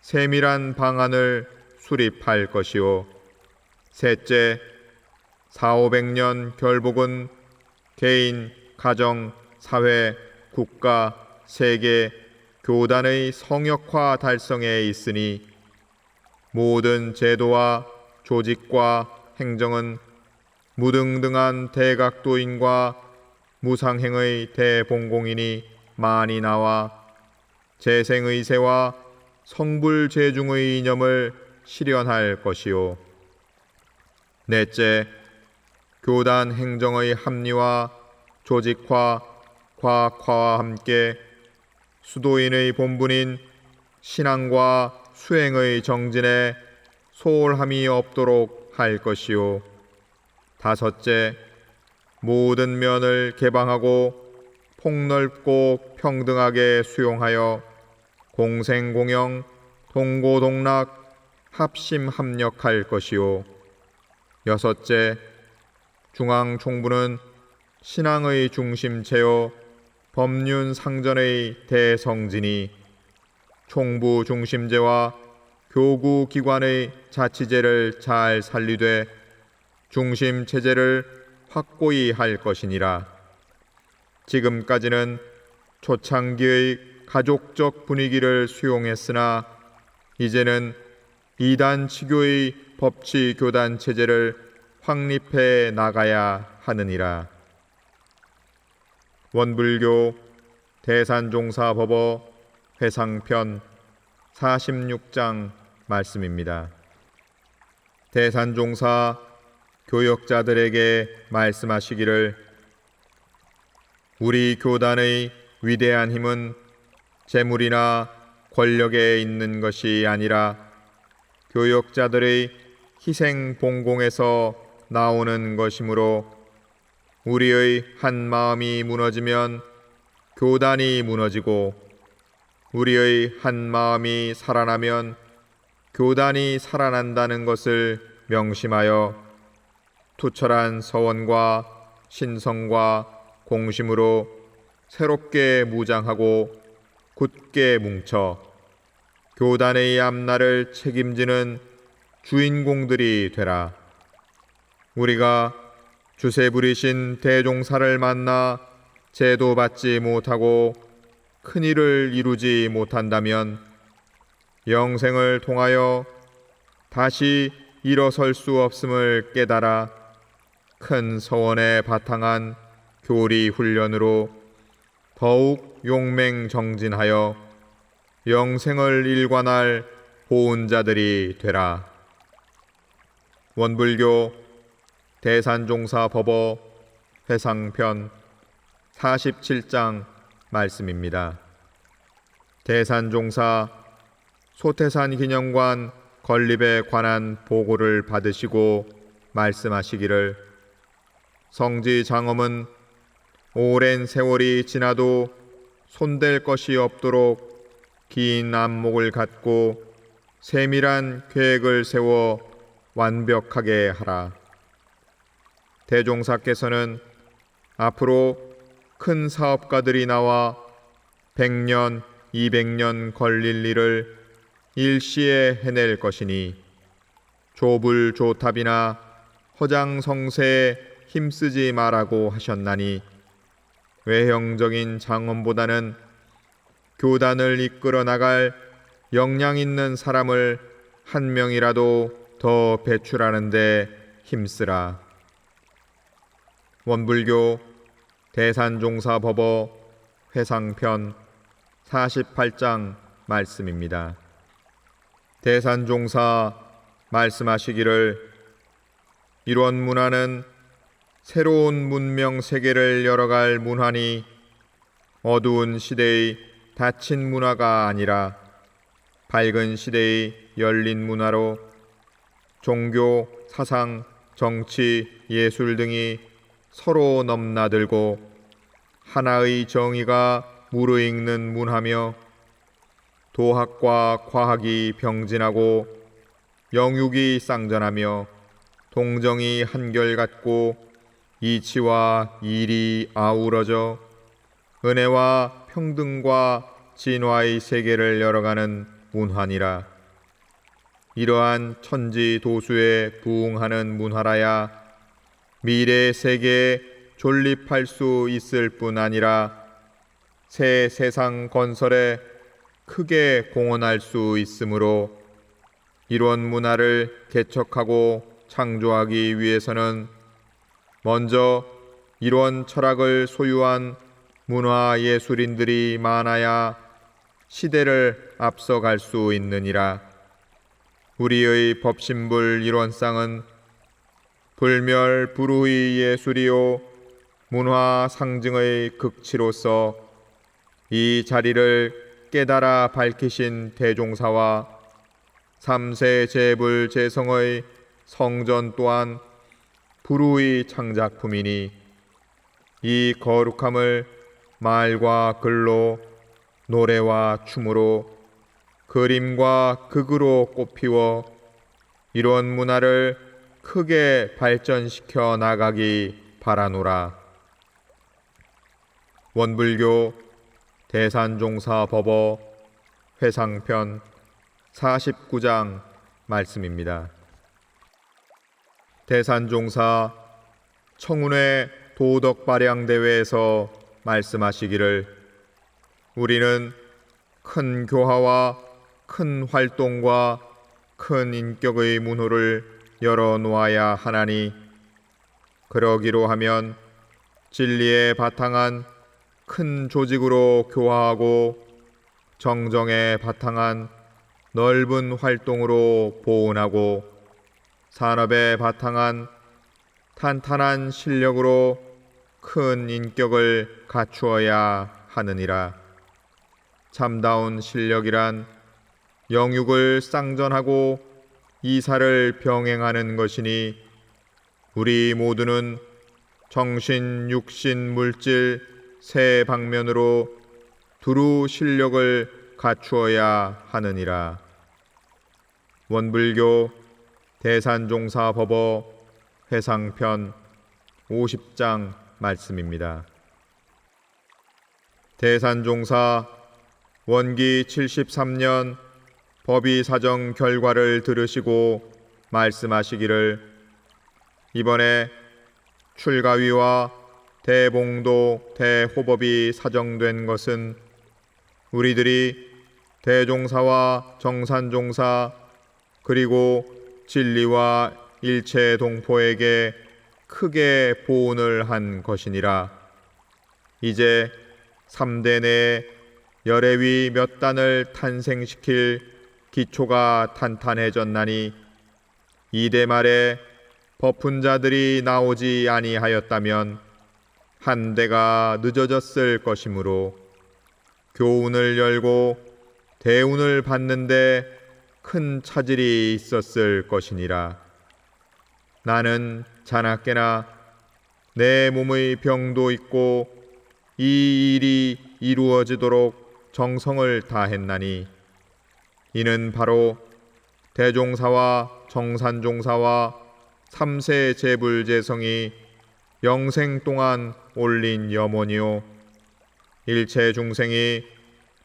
세밀한 방안을 수립할 것이요. 셋째, 400~500년 결복은 개인, 가정, 사회, 국가, 세계, 교단의 성역화 달성에 있으니 모든 제도와 조직과 행정은 무등등한 대각도인과 무상행의 대봉공인이 많이 나와 재생의세와 성불재중의 이념을 실현할 것이요. 넷째, 교단 행정의 합리화, 조직화, 과학화와 함께 수도인의 본분인 신앙과 수행의 정진에 소홀함이 없도록 할 것이요. 다섯째, 모든 면을 개방하고 폭넓고 평등하게 수용하여 공생공영, 동고동락, 합심합력할 것이요. 여섯째, 중앙총부는 신앙의 중심체요 법륜상전의 대성진이 총부 중심제와 교구기관의 자치제를 잘 살리되 중심체제를 확고히 할 것이니라. 지금까지는 초창기의 가족적 분위기를 수용했으나 이제는 이단 치교의 법치 교단 체제를 확립해 나가야 하느니라. 원불교 대산종사법어 회상편 46장 말씀입니다. 대산종사 교역자들에게 말씀하시기를 우리 교단의 위대한 힘은 재물이나 권력에 있는 것이 아니라 교역자들의 희생 봉공에서 나오는 것이므로 우리의 한 마음이 무너지면 교단이 무너지고 우리의 한 마음이 살아나면 교단이 살아난다는 것을 명심하여 투철한 서원과 신성과 공심으로 새롭게 무장하고 굳게 뭉쳐 교단의 앞날을 책임지는 주인공들이 되라. 우리가 주세 부리신 대종사를 만나 제도받지 못하고 큰일을 이루지 못한다면 영생을 통하여 다시 일어설 수 없음을 깨달아 큰 서원에 바탕한 교리 훈련으로 더욱 용맹정진하여 영생을 일관할 보은자들이 되라. 원불교 대산종사법어 회상편 47장 말씀입니다. 대산종사 소태산 기념관 건립에 관한 보고를 받으시고 말씀하시기를 성지 장엄은 오랜 세월이 지나도 손댈 것이 없도록 긴 안목을 갖고 세밀한 계획을 세워 완벽하게 하라. 대종사께서는 앞으로 큰 사업가들이 나와 100년, 200년 걸릴 일을 일시에 해낼 것이니 조불조탑이나 허장성세에 힘쓰지 말라고 하셨나니 외형적인 장엄보다는 교단을 이끌어 나갈 역량 있는 사람을 한 명이라도 더 배출하는 데 힘쓰라. 원불교 대산종사법어 회상편 48장 말씀입니다. 대산종사 말씀하시기를 이런 문화는 새로운 문명 세계를 열어갈 문화니 어두운 시대의 닫힌 문화가 아니라 밝은 시대의 열린 문화로 종교, 사상, 정치, 예술 등이 서로 넘나들고 하나의 정의가 무르익는 문화며 도학과 과학이 병진하고 영육이 쌍전하며 동정이 한결같고 이치와 일이 아우러져 은혜와 평등과 진화의 세계를 열어가는 문화니라. 이러한 천지도수에 부응하는 문화라야 미래의 세계에 존립할 수 있을 뿐 아니라 새 세상 건설에 크게 공헌할 수 있으므로 이런 문화를 개척하고 창조하기 위해서는 먼저 이런 철학을 소유한 문화예술인들이 많아야 시대를 앞서갈 수 있느니라. 우리의 법신불 일원상은 불멸불후의 예술이요 문화 상징의 극치로서 이 자리를 깨달아 밝히신 대종사와 3세 재불 재성의 성전 또한 불후의 창작품이니 이 거룩함을 말과 글로 노래와 춤으로 그림과 극으로 꽃피워 이런 문화를 크게 발전시켜 나가기 바라노라. 원불교 대산종사법어 회상편 49장 말씀입니다. 대산종사 청운회 도덕발양대회에서 말씀하시기를 우리는 큰 교화와 큰 활동과 큰 인격의 문호를 열어놓아야 하나니 그러기로 하면 진리에 바탕한 큰 조직으로 교화하고 정정에 바탕한 넓은 활동으로 보온하고 산업에 바탕한 탄탄한 실력으로 큰 인격을 갖추어야 하느니라. 참다운 실력이란 영육을 쌍전하고 이사를 병행하는 것이니 우리 모두는 정신, 육신, 물질 세 방면으로 두루 실력을 갖추어야 하느니라. 원불교 대산종사법어 회상편 50장 말씀입니다. 대산종사 원기 73년 법의사정 결과를 들으시고 말씀하시기를 이번에 출가위와 대봉도 대호법이 사정된 것은 우리들이 대종사와 정산종사 그리고 진리와 일체 동포에게 크게 보온을 한 것이니라. 이제 3대 내에 열애위 몇 단을 탄생시킬 기초가 탄탄해졌나니 2대 말에 법훈자들이 나오지 아니하였다면 한 대가 늦어졌을 것이므로 교훈을 열고 대운을 받는데 큰 차질이 있었을 것이니라. 나는 자나깨나 내 몸의 병도 있고 이 일이 이루어지도록 정성을 다했나니 이는 바로 대종사와 정산종사와 삼세 제불제성이 영생 동안 올린 염원이요 일체 중생이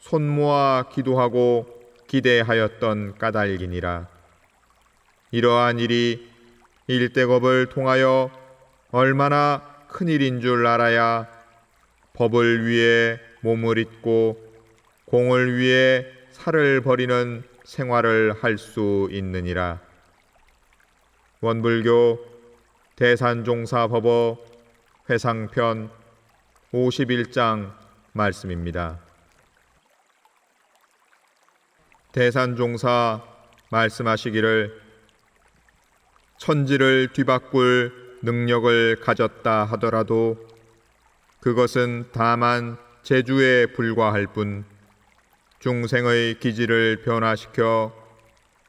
손모아 기도하고 기대하였던 까닭이니라. 이러한 일이 일대겁을 통하여 얼마나 큰 일인 줄 알아야 법을 위해 몸을 잇고 공을 위해 살을 버리는 생활을 할 수 있느니라. 원불교 대산종사법어 회상편 51장 말씀입니다. 대산종사 말씀하시기를 천지를 뒤바꿀 능력을 가졌다 하더라도 그것은 다만 재주에 불과할 뿐 중생의 기질을 변화시켜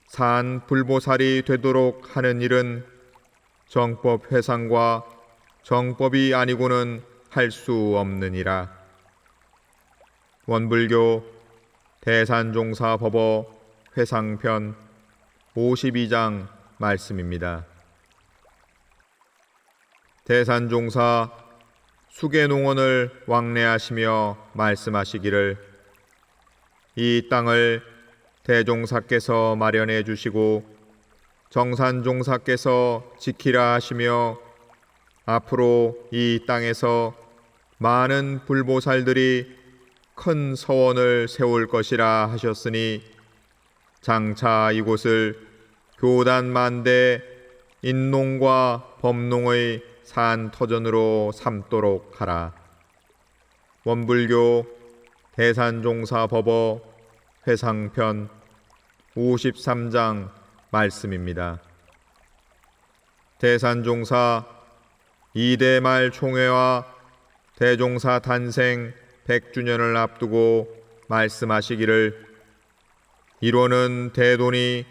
산 불보살이 되도록 하는 일은 정법 회상과 정법이 아니고는 할 수 없느니라. 원불교 대산종사법어 회상편 52장 말씀입니다. 대산종사 수계농원을 왕래하시며 말씀하시기를 이 땅을 대종사께서 마련해 주시고 정산종사께서 지키라 하시며 앞으로 이 땅에서 많은 불보살들이 큰 서원을 세울 것이라 하셨으니 장차 이곳을 교단만대 인농과 법농의 산터전으로 삼도록 하라. 원불교 대산종사법어 회상편 53장 말씀입니다. 대산종사 이대말 총회와 대종사 탄생 100주년을 앞두고 말씀하시기를 이로는 대돈이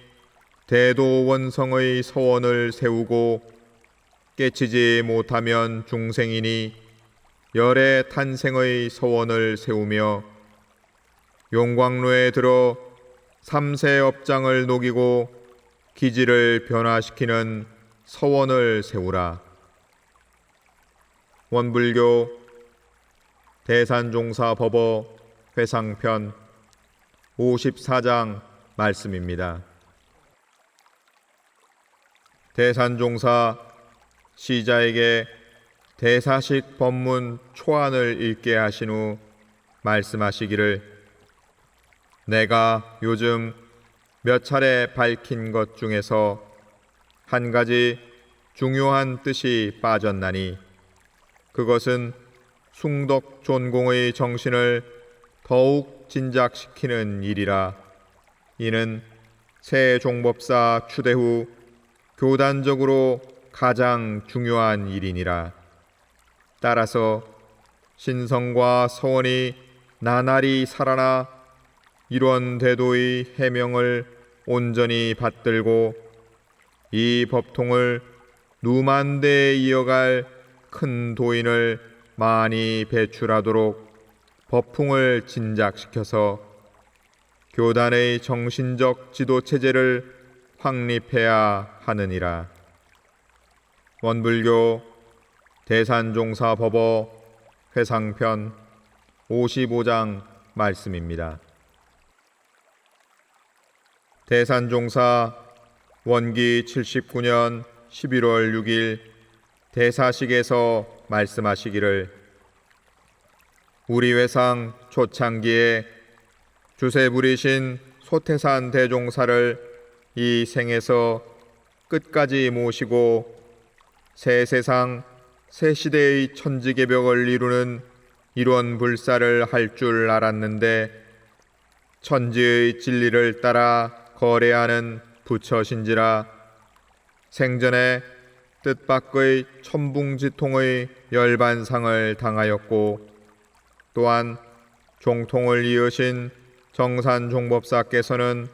대도원성의 서원을 세우고 깨치지 못하면 중생이니 열의 탄생의 서원을 세우며 용광로에 들어 삼세업장을 녹이고 기질을 변화시키는 서원을 세우라. 원불교 대산종사법어 회상편 54장 말씀입니다. 대산종사 시자에게 대사식 법문 초안을 읽게 하신 후 말씀하시기를 내가 요즘 몇 차례 밝힌 것 중에서 한 가지 중요한 뜻이 빠졌나니 그것은 숭덕 존공의 정신을 더욱 진작시키는 일이라. 이는 새 종법사 추대 후 교단적으로 가장 중요한 일이니라. 따라서 신성과 서원이 나날이 살아나 이런 대도의 해명을 온전히 받들고 이 법통을 누만대에 이어갈 큰 도인을 많이 배출하도록 법풍을 진작시켜서 교단의 정신적 지도체제를 확립해야 하느니라. 원불교 대산종사법어 회상편 55장 말씀입니다. 대산종사 원기 79년 11월 6일 대사식에서 말씀하시기를 우리 회상 초창기에 주세부리신 소태산 대종사를 이 생에서 끝까지 모시고 새 세상 새 시대의 천지개벽을 이루는 이런 불사를 할 줄 알았는데 천지의 진리를 따라 거래하는 부처신지라 생전에 뜻밖의 천붕지통의 열반상을 당하였고 또한 종통을 이으신 정산종법사께서는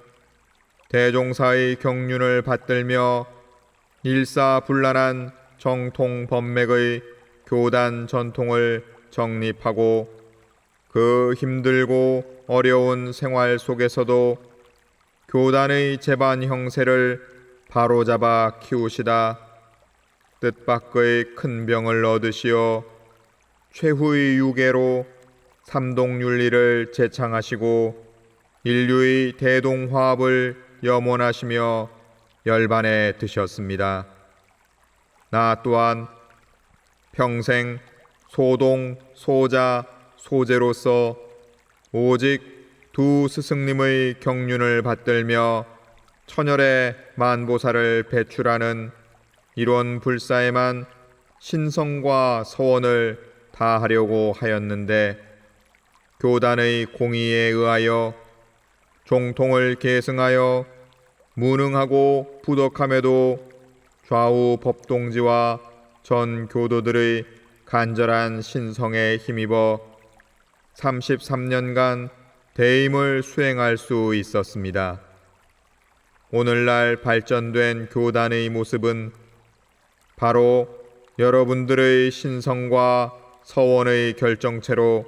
대종사의 경륜을 받들며 일사불란한 정통 법맥의 교단 전통을 정립하고 그 힘들고 어려운 생활 속에서도 교단의 제반 형세를 바로잡아 키우시다 뜻밖의 큰 병을 얻으시어 최후의 유괴로 삼동윤리를 제창하시고 인류의 대동화합을 염원하시며 열반에 드셨습니다. 나 또한 평생 소동, 소자, 소제로서 오직 두 스승님의 경륜을 받들며 천열의 만보살을 배출하는 이런 불사에만 신성과 서원을 다하려고 하였는데 교단의 공의에 의하여 종통을 계승하여 무능하고 부덕함에도 좌우 법동지와 전 교도들의 간절한 신성에 힘입어 33년간 대임을 수행할 수 있었습니다. 오늘날 발전된 교단의 모습은 바로 여러분들의 신성과 서원의 결정체로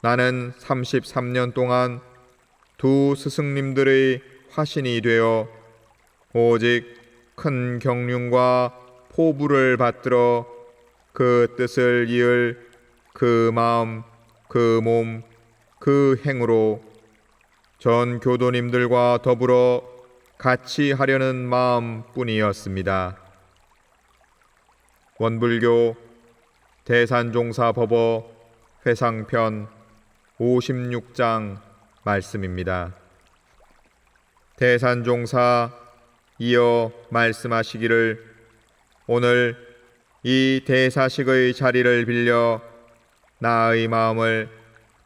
나는 33년 동안 두 스승님들의 화신이 되어 오직 큰 경륜과 포부를 받들어 그 뜻을 이을 그 마음, 그 몸, 그 행으로 전 교도님들과 더불어 같이 하려는 마음뿐이었습니다. 원불교 대산종사법어 회상편 56장 말씀입니다. 대산종사 이어 말씀하시기를 오늘 이 대사식의 자리를 빌려 나의 마음을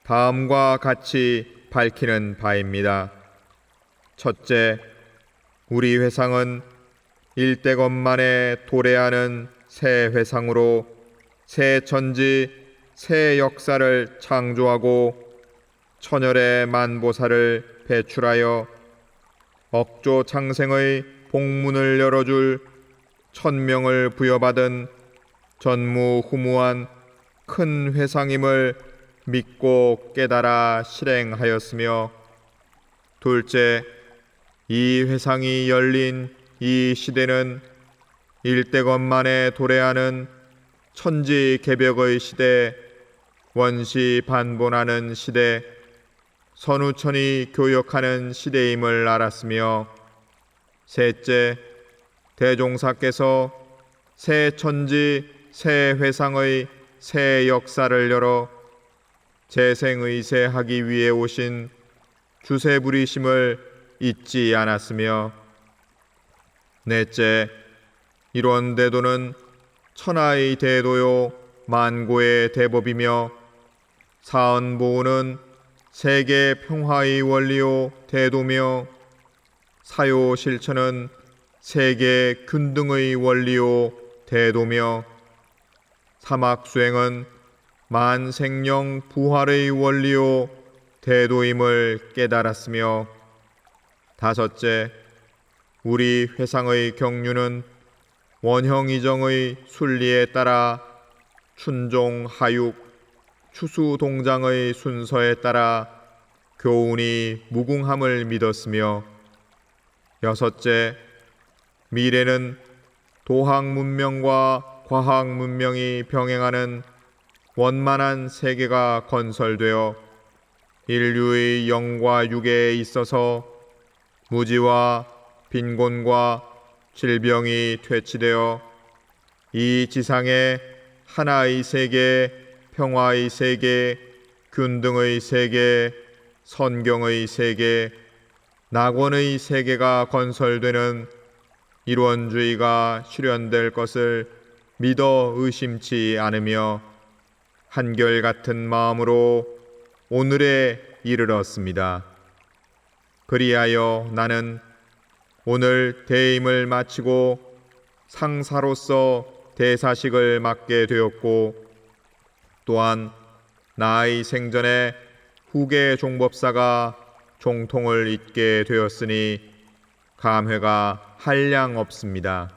다음과 같이 밝히는 바입니다. 첫째, 우리 회상은 일대건만에 도래하는 새 회상으로 새 천지, 새 역사를 창조하고 천열의 만보살을 배출하여 억조 창생의 복문을 열어줄 천명을 부여받은 전무후무한 큰 회상임을 믿고 깨달아 실행하였으며 둘째, 이 회상이 열린 이 시대는 일대건만에 도래하는 천지개벽의 시대, 원시반본하는 시대, 선우천이 교역하는 시대임을 알았으며 셋째, 대종사께서 새 천지, 새 회상의 새 역사를 열어 재생의세하기 위해 오신 주세부리심을 잊지 않았으며 넷째, 이런 대도는 천하의 대도요 만고의 대법이며 사언보우는 세계 평화의 원리요 대도며 사요 실천은 세계 균등의 원리요 대도며 사막수행은 만생령 부활의 원리요 대도임을 깨달았으며 다섯째, 우리 회상의 경륜은 원형이정의 순리에 따라 춘종 하육 추수동장의 순서에 따라 교훈이 무궁함을 믿었으며 여섯째, 미래는 도학문명과 과학문명이 병행하는 원만한 세계가 건설되어 인류의 영과 육에 있어서 무지와 빈곤과 질병이 퇴치되어 이 지상에 하나의 세계, 평화의 세계, 균등의 세계, 선경의 세계, 낙원의 세계가 건설되는 일원주의가 실현될 것을 믿어 의심치 않으며 한결같은 마음으로 오늘에 이르렀습니다. 그리하여 나는 오늘 대임을 마치고 상사로서 대사식을 맡게 되었고 또한 나의 생전에 후계 종법사가 종통을 잇게 되었으니 감회가 한량 없습니다.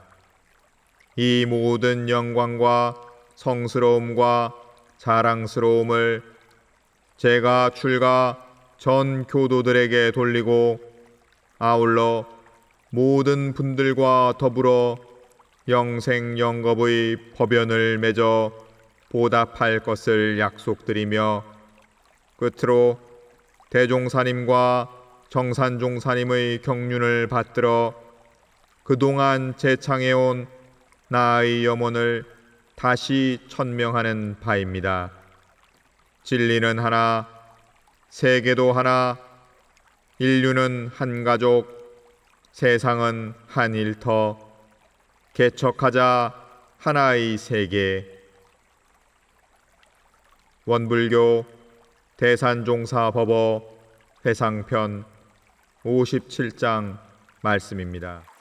이 모든 영광과 성스러움과 자랑스러움을 제가 출가 전 교도들에게 돌리고 아울러 모든 분들과 더불어 영생영겁의 법연을 맺어 보답할 것을 약속드리며 끝으로 대종사님과 정산종사님의 경륜을 받들어 그동안 재창해온 나의 염원을 다시 천명하는 바입니다. 진리는 하나, 세계도 하나, 인류는 한 가족, 세상은 한 일터, 개척하자 하나의 세계. 원불교 대산종사법어 회상편 57장 말씀입니다.